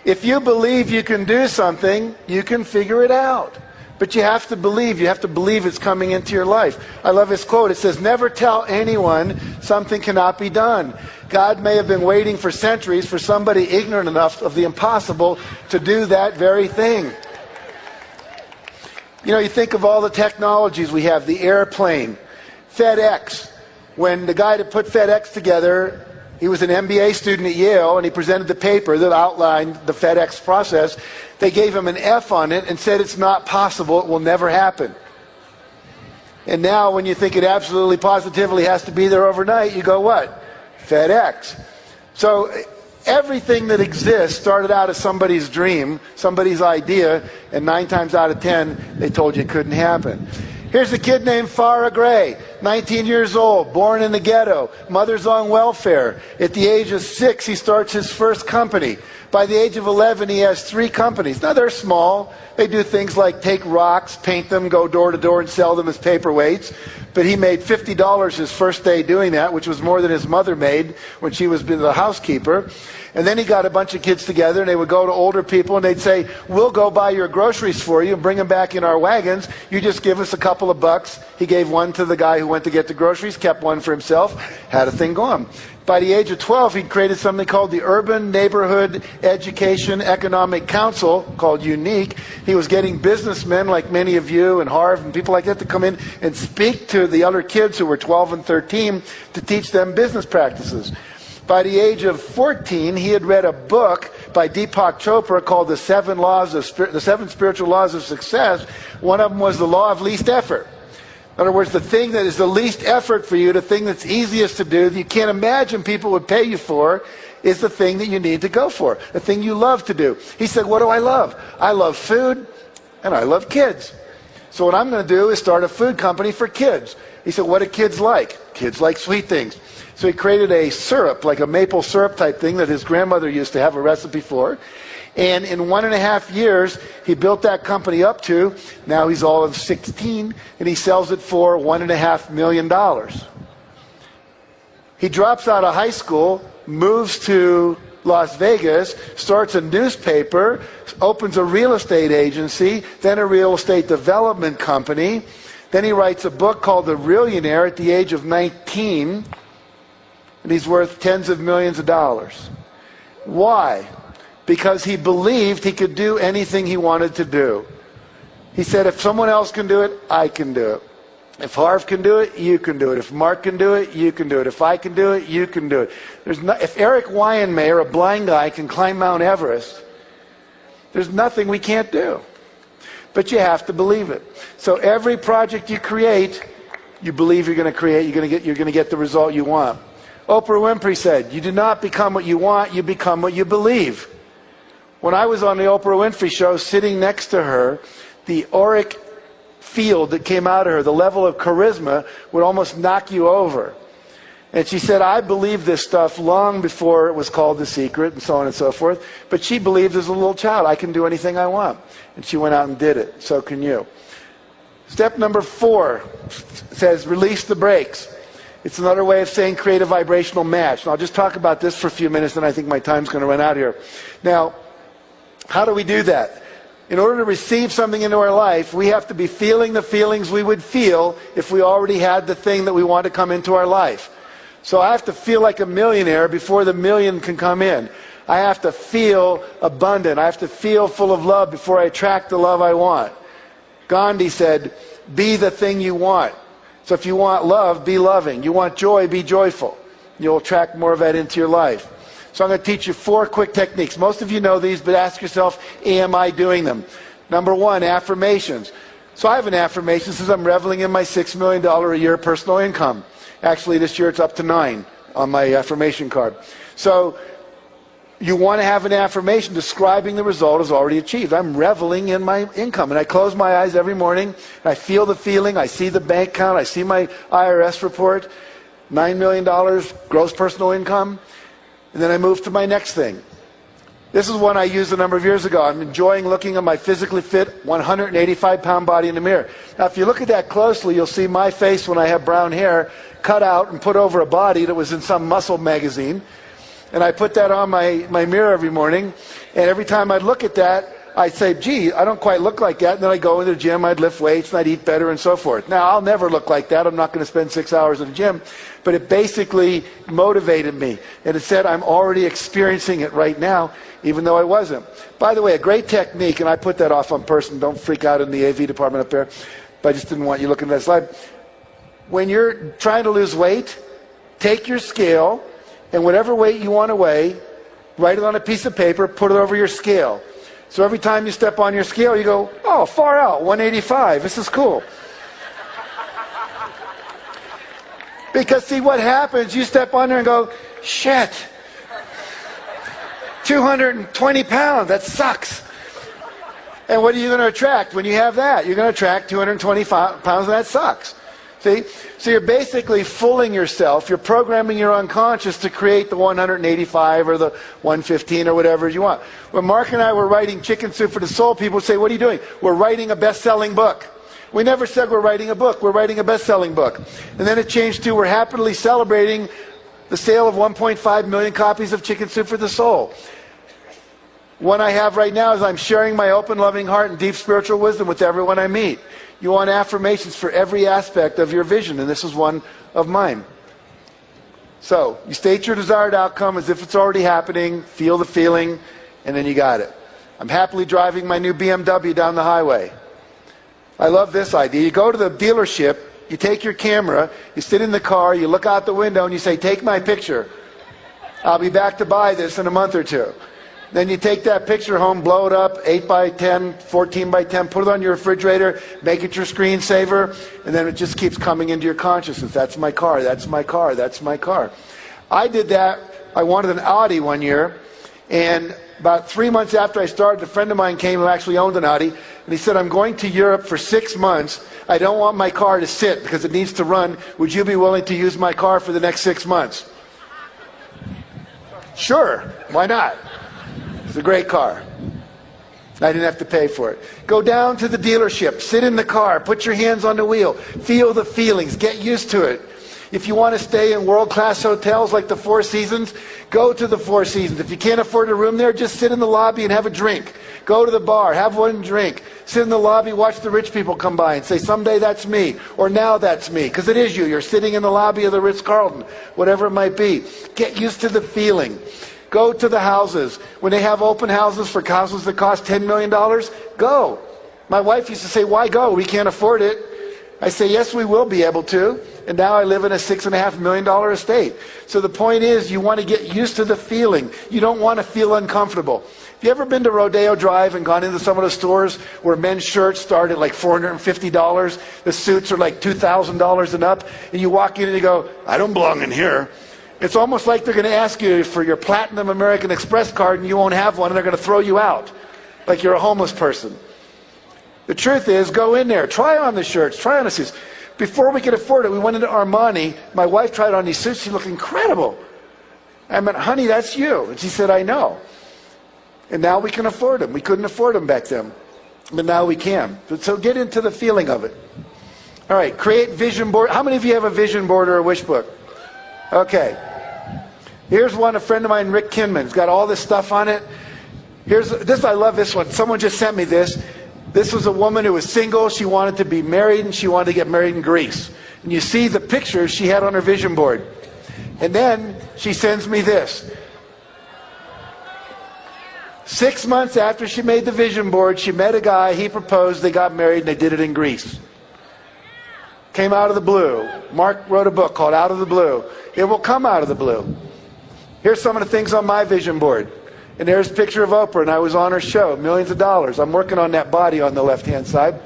If you believe you can do something, you can figure it out. But you have to believe. You have to believe it's coming into your life. I love this quote. It says, never tell anyone something cannot be done. God may have been waiting for centuries for somebody ignorant enough of the impossible to do that very thing. You know, you think of all the technologies we have, the airplane, FedEx. When the guy that put FedEx together, he was an MBA student at Yale, and he presented the paper that outlined the FedEx process. They gave him an F on it and said it's not possible, it will never happen. And now when you think it absolutely positively has to be there overnight, you go what? FedEx. So everything that exists started out as somebody's dream, somebody's idea, and 9 times out of 10, they told you it couldn't happen. Here's a kid named Farrah Gray, 19 years old, born in the ghetto, mother's on welfare. At the age of 6, he starts his first company. By the age of 11, he has 3 companies. Now, they're small. They do things like take rocks, paint them, go door to door, and sell them as paperweights. But he made $50 his first day doing that, which was more than his mother made when she was the housekeeper. And then he got a bunch of kids together, and they would go to older people, and they'd say, we'll go buy your groceries for you and bring them back in our wagons. You just give us a couple of bucks. He gave one to the guy who went to get the groceries, kept one for himself, had a thing going. By the age of 12, he'd created something called the Urban Neighborhood Education Economic Council, called UNIQUE. He was getting businessmen like many of you and Harv and people like that to come in and speak to the other kids who were 12 and 13 to teach them business practices. By the age of 14, he had read a book by Deepak Chopra called The Seven Spiritual Laws of Success. One of them was the law of least effort. In other words, the thing that is the least effort for you, the thing that's easiest to do, that you can't imagine people would pay you for, is the thing that you need to go for, the thing you love to do. He said, what do I love? I love food, and I love kids. So what I'm going to do is start a food company for kids. He said, what do kids like? Kids like sweet things. So he created a syrup, like a maple syrup type thing that his grandmother used to have a recipe for. And in 1.5 years, he built that company up to, now he's all of 16, and he sells it for $1.5 million. He drops out of high school, moves to Las Vegas, starts a newspaper, opens a real estate agency, then a real estate development company. Then he writes a book called The Realionaire at the age of 19, and he's worth tens of millions of dollars. Why? Because he believed he could do anything he wanted to do. He said, if someone else can do it, I can do it. If Harv can do it, you can do it. If Mark can do it, you can do it. If I can do it, you can do it. If Eric Wyanmayer, a blind guy, can climb Mount Everest, there's nothing we can't do. But you have to believe it. So every project you create, you believe you're going to create, you're going to get the result you want. Oprah Winfrey said, you do not become what you want, you become what you believe. When I was on the Oprah Winfrey show, sitting next to her, the auric field that came out of her, the level of charisma, would almost knock you over. And she said, I believed this stuff long before it was called The Secret and so on and so forth. But she believed as a little child, I can do anything I want. And she went out and did it. So can you. Step number 4 says, release the brakes. It's another way of saying create a vibrational match. And I'll just talk about this for a few minutes, and I think my time's going to run out here. Now, how do we do that? In order to receive something into our life, we have to be feeling the feelings we would feel if we already had the thing that we want to come into our life. So I have to feel like a millionaire before the million can come in. I have to feel abundant. I have to feel full of love before I attract the love I want. Gandhi said, be the thing you want. So if you want love, be loving. You want joy, be joyful. You'll attract more of that into your life. So I'm going to teach you 4 quick techniques. Most of you know these, but ask yourself, am I doing them? Number 1, affirmations. So I have an affirmation. Says I'm reveling in my $6 million a year personal income. Actually, this year it's up to 9 on my affirmation card. So you want to have an affirmation describing the result as already achieved. I'm reveling in my income. And I close my eyes every morning. And I feel the feeling. I see the bank account. I see my IRS report. $9 million gross personal income. And then I move to my next thing. This is one I used a number of years ago. I'm enjoying looking at my physically fit 185-pound body in the mirror. Now, if you look at that closely, you'll see my face when I have brown hair cut out and put over a body that was in some muscle magazine. And I put that on my mirror every morning. And every time I'd look at that, I'd say, gee, I don't quite look like that. And then I'd go into the gym, I'd lift weights, and I'd eat better and so forth. Now, I'll never look like that. I'm not going to spend 6 hours in the gym. But it basically motivated me. And it said I'm already experiencing it right now, even though I wasn't. By the way, a great technique, and I put that off on person. Don't freak out in the AV department up there. But I just didn't want you looking at that slide. When you're trying to lose weight, take your scale, and whatever weight you want to weigh, write it on a piece of paper, put it over your scale. So every time you step on your scale, you go, oh, far out, 185. This is cool. Because see what happens, you step on there and go, shit. 220 pounds. That sucks. And what are you going to attract when you have that? You're going to attract 220 pounds, and that sucks. See? So you're basically fooling yourself. You're programming your unconscious to create the 185 or the 115 or whatever you want. When Mark and I were writing Chicken Soup for the Soul, people would say, what are you doing? We're writing a best-selling book. We never said we're writing a book. We're writing a best-selling book. And then it changed to we're happily celebrating the sale of 1.5 million copies of Chicken Soup for the Soul. One I have right now is I'm sharing my open, loving heart and deep spiritual wisdom with everyone I meet. You want affirmations for every aspect of your vision, and this is one of mine. So, you state your desired outcome as if it's already happening, feel the feeling, and then you got it. I'm happily driving my new BMW down the highway. I love this idea. You go to the dealership, you take your camera, you sit in the car, you look out the window, and you say, take my picture. I'll be back to buy this in a month or two. Then you take that picture home, blow it up, 8 by 10, 14 by 10, put it on your refrigerator, make it your screensaver, and then it just keeps coming into your consciousness. That's my car, that's my car, that's my car. I did that. I wanted an Audi one year, and about 3 months after I started, a friend of mine came who actually owned an Audi, and he said, I'm going to Europe for 6 months. I don't want my car to sit because it needs to run. Would you be willing to use my car for the next 6 months? Sure, why not? It's a great car. I didn't have to pay for it. Go down to the dealership, sit in the car, put your hands on the wheel, feel the feelings, get used to it. If you want to stay in world-class hotels like the Four Seasons, go to the Four Seasons. If you can't afford a room there, just sit in the lobby and have a drink. Go to the bar, have one drink. Sit in the lobby, watch the rich people come by and say, someday that's me, or now that's me, because it is you. You're sitting in the lobby of the Ritz-Carlton, whatever it might be. Get used to the feeling. Go to the houses. When they have open houses for houses that cost $10 million, go. My wife used to say, why go? We can't afford it. I say, yes, we will be able to. And now I live in a $6.5 million estate. So the point is, you want to get used to the feeling. You don't want to feel uncomfortable. Have you ever been to Rodeo Drive and gone into some of the stores where men's shirts start at like $450? The suits are like $2,000 and up. And you walk in and you go, I don't belong in here. It's almost like they're going to ask you for your Platinum American Express card and you won't have one and they're going to throw you out like you're a homeless person. The truth is, go in there, try on the shirts, try on the suits. Before we could afford it, we went into Armani. My wife tried on these suits. She looked incredible. I went, honey, that's you. And she said, I know. And now we can afford them. We couldn't afford them back then. But now we can. So get into the feeling of it. All right, create vision board. How many of you have a vision board or a wish book? Okay. Here's one, a friend of mine, Rick Kinman. He's got all this stuff on it. Here's this. I love this one. Someone just sent me this. This was a woman who was single. She wanted to be married, and she wanted to get married in Greece. And you see the pictures she had on her vision board. And then she sends me this. 6 months after she made the vision board, she met a guy, he proposed, they got married, and they did it in Greece. Came out of the blue. Mark wrote a book called Out of the Blue. It will come out of the blue. Here's some of the things on my vision board. And there's a picture of Oprah, and I was on her show, millions of dollars. I'm working on that body on the left-hand side.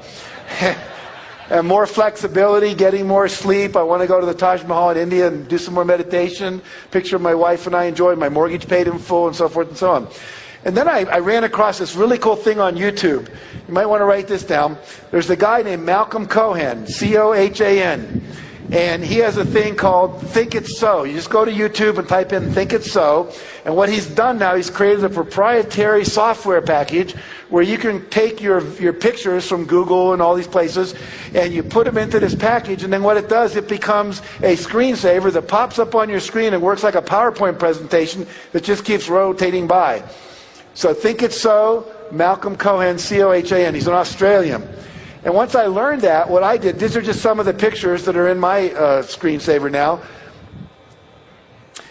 And more flexibility, getting more sleep. I want to go to the Taj Mahal in India and do some more meditation. Picture of my wife and I enjoyed, my mortgage paid in full, and so forth and so on. And then I ran across this really cool thing on YouTube. You might want to write this down. There's a guy named Malcolm Cohan, C-O-H-A-N. And he has a thing called Think It's So. You just go to YouTube and type in Think It's So. And what he's done now, he's created a proprietary software package where you can take your pictures from Google and all these places and you put them into this package, and then what it does, it becomes a screensaver that pops up on your screen and works like a PowerPoint presentation that just keeps rotating by. So Think It's So, Malcolm Cohan, C-O-H-A-N. He's an Australian. And once I learned that, what I did, these are just some of the pictures that are in my screensaver now.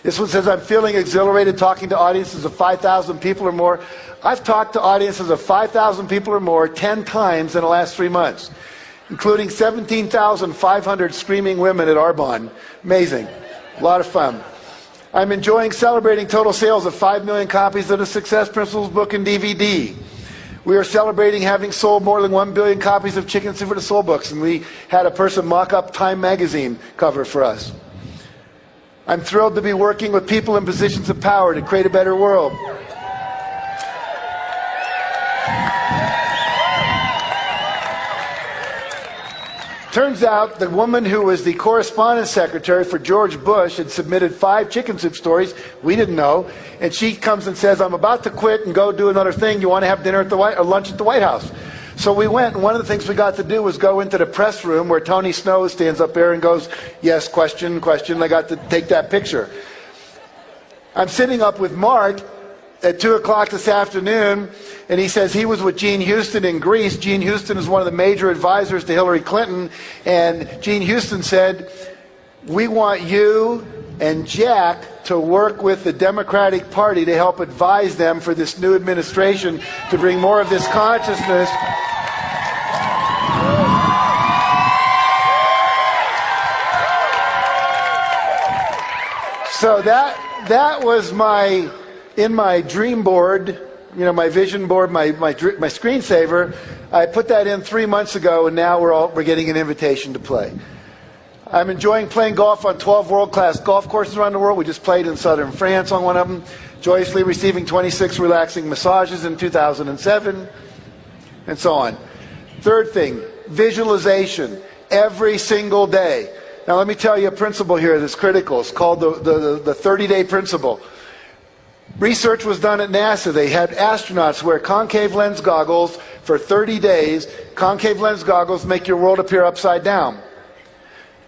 This one says, I'm feeling exhilarated talking to audiences of 5,000 people or more. I've talked to audiences of 5,000 people or more 10 times in the last 3 months, including 17,500 screaming women at Arbonne. Amazing. A lot of fun. I'm enjoying celebrating total sales of 5 million copies of the Success Principles book and DVD. We are celebrating having sold more than 1 billion copies of Chicken Soup for the Soul books, and we had a person mock up Time magazine cover for us. I'm thrilled to be working with people in positions of power to create a better world. Turns out the woman who was the correspondence secretary for George Bush had submitted 5 chicken soup stories. We didn't know. And she comes and says, I'm about to quit and go do another thing. You want to have dinner at the or lunch at the White House? So we went, and one of the things we got to do was go into the press room where Tony Snow stands up there and goes, yes, question, question. I got to take that picture. I'm sitting up with Mark at 2 o'clock this afternoon, and he says he was with Gene Houston in Greece. Gene Houston is one of the major advisors to Hillary Clinton, and Gene Houston said, we want you and Jack to work with the Democratic Party to help advise them for this new administration to bring more of this consciousness. So that was in my dream board, my vision board, my screensaver. I put that in 3 months ago, and now we're getting an invitation to play. I'm enjoying playing golf on 12 world-class golf courses around the world. We just played in southern France on one of them, joyously receiving 26 relaxing massages in 2007, and so on. Third thing, visualization every single day. Now let me tell you a principle here that's critical. It's called the 30-day principle. Research was done at NASA. They had astronauts wear concave lens goggles for 30 days. Concave lens goggles make your world appear upside down.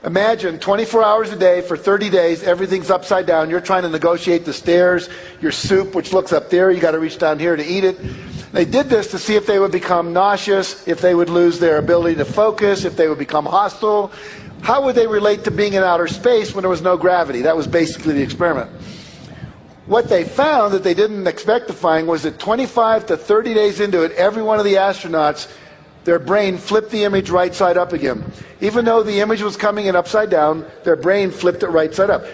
Imagine 24 hours a day for 30 days, everything's upside down. You're trying to negotiate the stairs, your soup, which looks up there. You got to reach down here to eat it. They did this to see if they would become nauseous, if they would lose their ability to focus, if they would become hostile. How would they relate to being in outer space when there was no gravity? That was basically the experiment. What they found that they didn't expect to find was that 25 to 30 days into it, every one of the astronauts, their brain flipped the image right side up again. Even though the image was coming in upside down, their brain flipped it right side up.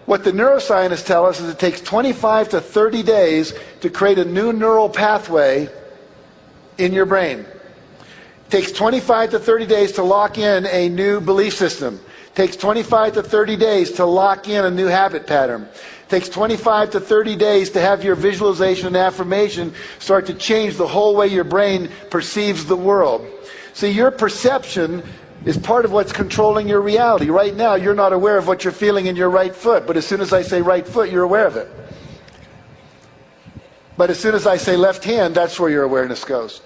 What the neuroscientists tell us is it takes 25 to 30 days to create a new neural pathway in your brain. It takes 25 to 30 days to lock in a new belief system. It takes 25 to 30 days to lock in a new habit pattern. It takes 25 to 30 days to have your visualization and affirmation start to change the whole way your brain perceives the world. See, your perception is part of what's controlling your reality. Right now, you're not aware of what you're feeling in your right foot, but as soon as I say right foot, you're aware of it. But as soon as I say left hand, that's where your awareness goes.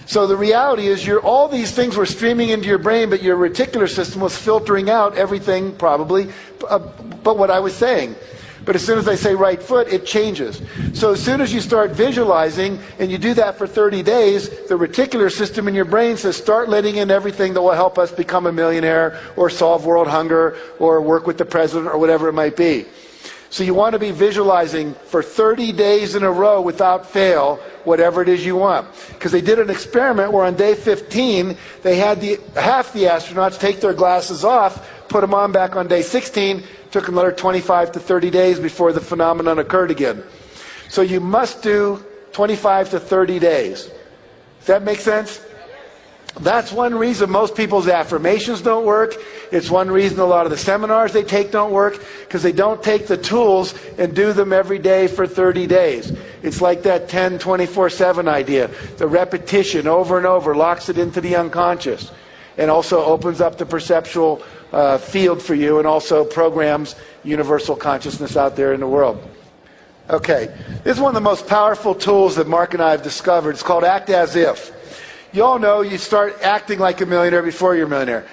So the reality is all these things were streaming into your brain, but your reticular system was filtering out everything probably but what I was saying. But as soon as I say right foot, it changes. So as soon as you start visualizing, and you do that for 30 days, the reticular system in your brain says, start letting in everything that will help us become a millionaire, or solve world hunger, or work with the president, or whatever it might be. So you want to be visualizing for 30 days in a row without fail, whatever it is you want. Because they did an experiment where on day 15, they had half the astronauts take their glasses off, put them on back on day 16, took another 25 to 30 days before the phenomenon occurred again. So you must do 25 to 30 days. Does that make sense? That's one reason most people's affirmations don't work. It's one reason a lot of the seminars they take don't work, because they don't take the tools and do them every day for 30 days. It's like that 10, 24/7 idea. The repetition over and over locks it into the unconscious and also opens up the perceptual field for you, and also programs universal consciousness out there in the world. Okay, this is one of the most powerful tools that Mark and I have discovered. It's called Act As If. You all know you start acting like a millionaire before you're a millionaire.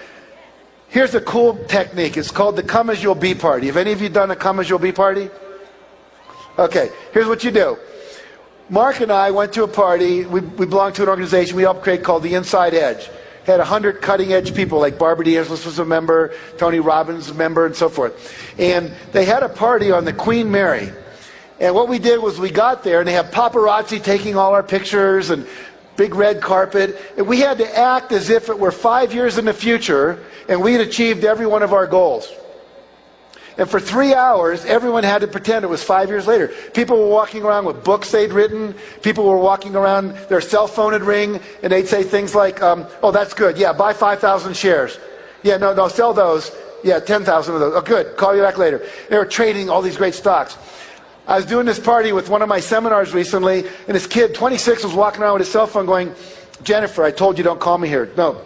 Here's a cool technique. It's called the Come As You'll Be party. Have any of you done a Come As You'll Be party? Okay, here's what you do. Mark and I went to a party. We belong to an organization we helped create called The Inside Edge. Had 100 cutting-edge people, like Barbara DeAngelis was a member, Tony Robbins was a member, and so forth. And they had a party on the Queen Mary. And what we did was we got there, and they have paparazzi taking all our pictures, and big red carpet. And we had to act as if it were 5 years in the future, and we had achieved every one of our goals. And for 3 hours, everyone had to pretend it was 5 years later. People were walking around with books they'd written. People were walking around, their cell phone would ring, and they'd say things like, oh, that's good. Yeah, buy 5,000 shares. Yeah, no, sell those. Yeah, 10,000 of those. Oh, good. Call you back later. They were trading all these great stocks. I was doing this party with one of my seminars recently, and this kid, 26, was walking around with his cell phone going, Jennifer, I told you don't call me here. No.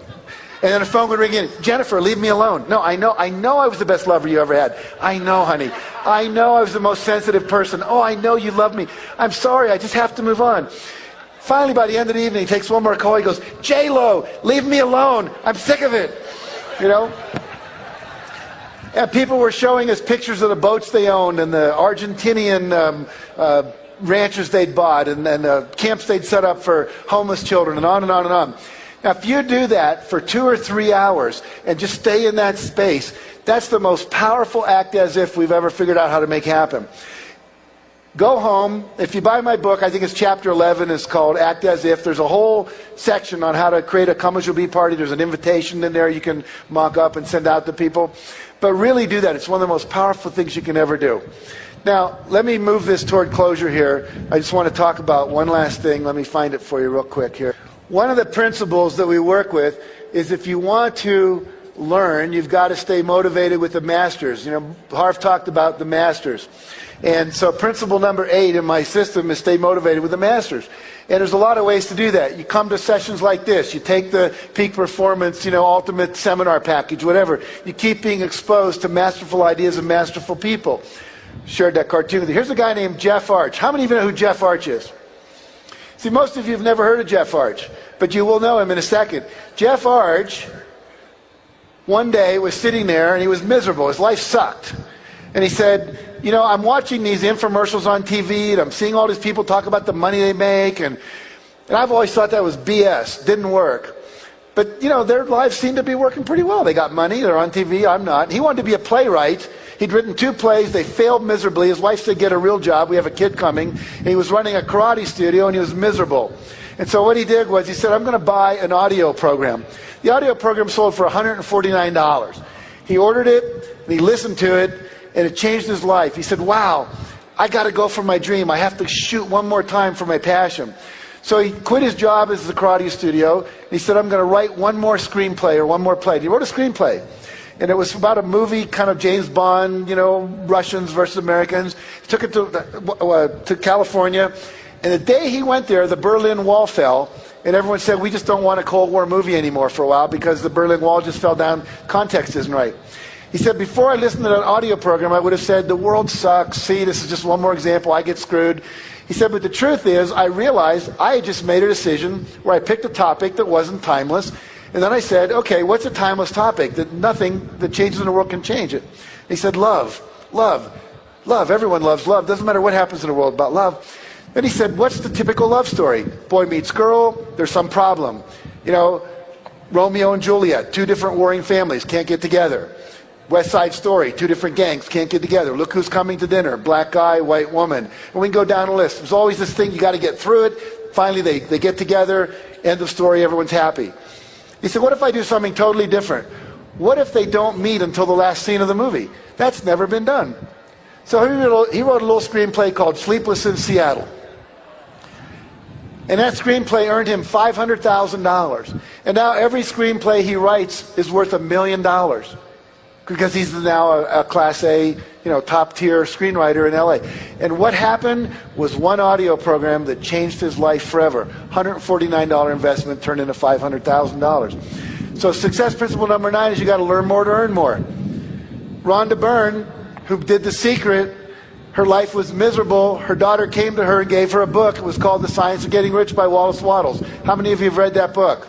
And then the phone would ring in. Jennifer, leave me alone. No, I know I was the best lover you ever had. I know, honey. I know I was the most sensitive person. Oh, I know you love me. I'm sorry, I just have to move on. Finally, by the end of the evening, he takes one more call. He goes, J-Lo, leave me alone. I'm sick of it. You know? And people were showing us pictures of the boats they owned and the Argentinian ranches they'd bought and the camps they'd set up for homeless children and on and on and on. Now, if you do that for 2 or 3 hours and just stay in that space, that's the most powerful act as if we've ever figured out how to make happen. Go home. If you buy my book, I think it's chapter 11. It's called Act As If. There's a whole section on how to create a come as you'll be party. There's an invitation in there you can mock up and send out to people. But really do that. It's one of the most powerful things you can ever do. Now, let me move this toward closure here. I just want to talk about one last thing. Let me find it for you real quick here. One of the principles that we work with is if you want to learn, you've got to stay motivated with the masters. You know, Harv talked about the masters. And so principle number 8 in my system is stay motivated with the masters. And there's a lot of ways to do that. You come to sessions like this. You take the Peak Performance, ultimate seminar package, whatever. You keep being exposed to masterful ideas and masterful people. Shared that cartoon with you. Here's a guy named Jeff Arch. How many of you know who Jeff Arch is? See, most of you have never heard of Jeff Arch, but you will know him in a second. Jeff Arch, one day, was sitting there and he was miserable. His life sucked. And he said, I'm watching these infomercials on TV and I'm seeing all these people talk about the money they make. And I've always thought that was BS. Didn't work. But, their lives seem to be working pretty well. They got money. They're on TV. I'm not. He wanted to be a playwright. He'd written 2 plays. They failed miserably. His wife said, get a real job. We have a kid coming. And he was running a karate studio and he was miserable. And so what he did was he said, I'm going to buy an audio program. The audio program sold for $149. He ordered it and he listened to it and it changed his life. He said, wow, I got to go for my dream. I have to shoot one more time for my passion. So he quit his job as the karate studio. And he said, I'm going to write one more screenplay or one more play. He wrote a screenplay. And it was about a movie, kind of James Bond, Russians versus Americans. He took it to California. And the day he went there, the Berlin Wall fell. And everyone said, we just don't want a Cold War movie anymore for a while because the Berlin Wall just fell down. Context isn't right. He said, before I listened to that audio program, I would have said, the world sucks. See, this is just one more example. I get screwed. He said, but the truth is, I realized I had just made a decision where I picked a topic that wasn't timeless. And then I said, okay, what's a timeless topic that nothing that changes in the world can change it? He said, love, love, love. Everyone loves love. Doesn't matter what happens in the world about love. Then he said, what's the typical love story? Boy meets girl, there's some problem. Romeo and Juliet, 2 different warring families, can't get together. West Side Story, 2 different gangs, can't get together. Look who's coming to dinner, black guy, white woman. And we can go down a list. There's always this thing, you got to get through it. Finally, they get together, end of story, everyone's happy. He said, what if I do something totally different? What if they don't meet until the last scene of the movie? That's never been done. So he wrote a little screenplay called Sleepless in Seattle. And that screenplay earned him $500,000. And now every screenplay he writes is worth $1 million. Because he's now a Class A, top-tier screenwriter in LA. And what happened was one audio program that changed his life forever. $149 investment turned into $500,000. So success principle number 9 is you got to learn more to earn more. Rhonda Byrne, who did The Secret, her life was miserable. Her daughter came to her and gave her a book. It was called The Science of Getting Rich by Wallace Wattles. How many of you have read that book?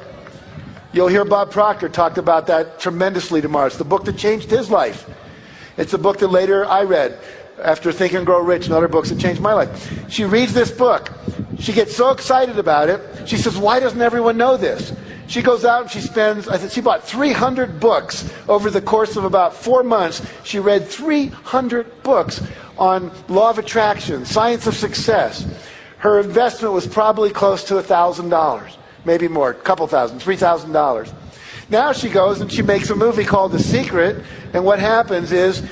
You'll hear Bob Proctor talk about that tremendously tomorrow. It's the book that changed his life. It's the book that later I read after Think and Grow Rich and other books that changed my life. She reads this book. She gets so excited about it. She says, why doesn't everyone know this? She goes out and she bought 300 books over the course of about 4 months. She read 300 books on law of attraction, science of success. Her investment was probably close to $1,000. Maybe more, a couple thousand, $3,000. Now she goes and she makes a movie called The Secret, and what happens is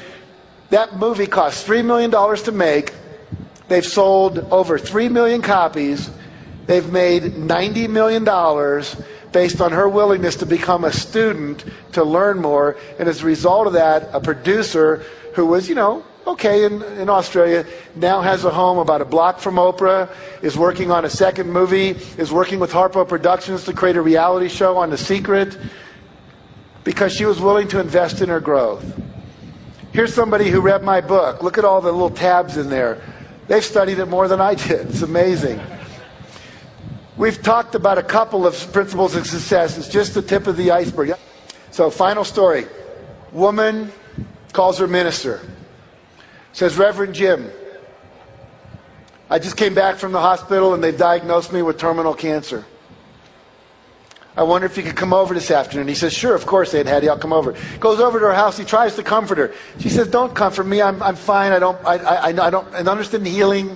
that movie costs $3 million to make. They've sold over 3 million copies. They've made $90 million based on her willingness to become a student, to learn more, and as a result of that, a producer who was, okay in Australia, now has a home about a block from Oprah, is working on a second movie, is working with Harpo Productions to create a reality show on The Secret. because she was willing to invest in her growth. Here's somebody who read my book. Look at all the little tabs in there. They've studied it more than I did. It's amazing. We've talked about a couple of principles of success. It's just the tip of the iceberg. So, final story. Woman calls her minister. Says, Reverend Jim, I just came back from the hospital and they've diagnosed me with terminal cancer. I wonder if you could come over this afternoon. He says, sure, of course, Aunt Hattie, I'll come over. Goes over to her house. He tries to comfort her. She says, don't comfort me. I'm fine. I don't understand healing.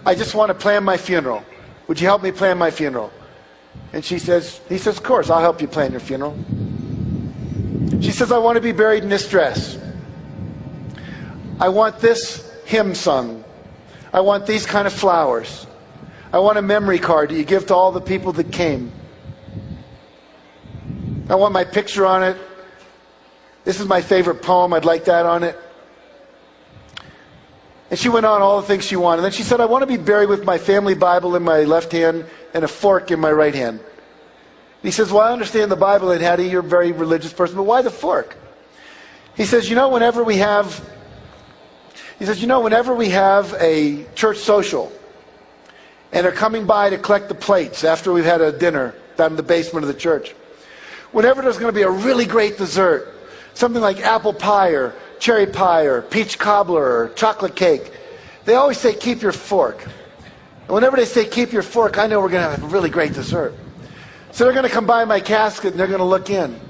I just want to plan my funeral. Would you help me plan my funeral? And he says, of course, I'll help you plan your funeral. She says, I want to be buried in this dress. I want this hymn sung. I want these kind of flowers. I want a memory card that you give to all the people that came. I want my picture on it. This is my favorite poem. I'd like that on it. And she went on all the things she wanted. And then she said, I want to be buried with my family Bible in my left hand and a fork in my right hand. He says, well, I understand the Bible, and Hattie, you're a very religious person, but why the fork? He says, whenever we have a church social, and they're coming by to collect the plates after we've had a dinner down in the basement of the church, whenever there's going to be a really great dessert, something like apple pie or cherry pie or peach cobbler or chocolate cake, they always say, keep your fork. And whenever they say, keep your fork, I know we're going to have a really great dessert. So they're going to come by my casket and they're going to look in.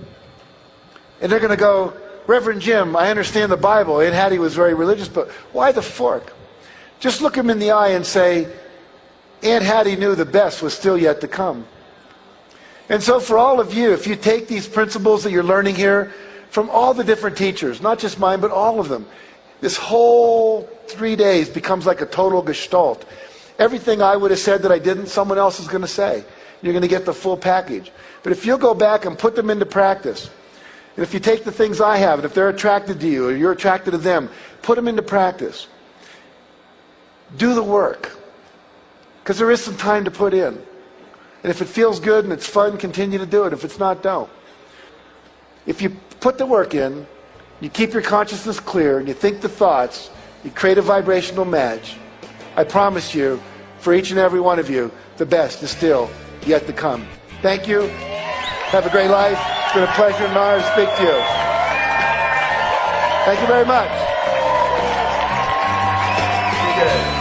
And they're going to go, Reverend Jim, I understand the Bible. Aunt Hattie was very religious, but why the fork? Just look him in the eye and say, Aunt Hattie knew the best was still yet to come. And so for all of you, if you take these principles that you're learning here from all the different teachers, not just mine, but all of them, this whole 3 days becomes like a total gestalt. Everything I would have said that I didn't, someone else is going to say. You're going to get the full package. But if you'll go back and put them into practice, and if you take the things I have, and if they're attracted to you, or you're attracted to them, put them into practice. Do the work. Because there is some time to put in. And if it feels good and it's fun, continue to do it. If it's not, don't. If you put the work in, you keep your consciousness clear, and you think the thoughts, you create a vibrational match, I promise you, for each and every one of you, the best is still yet to come. Thank you. Have a great life. It's been a pleasure and honor to speak to you. Thank you very much. Be good.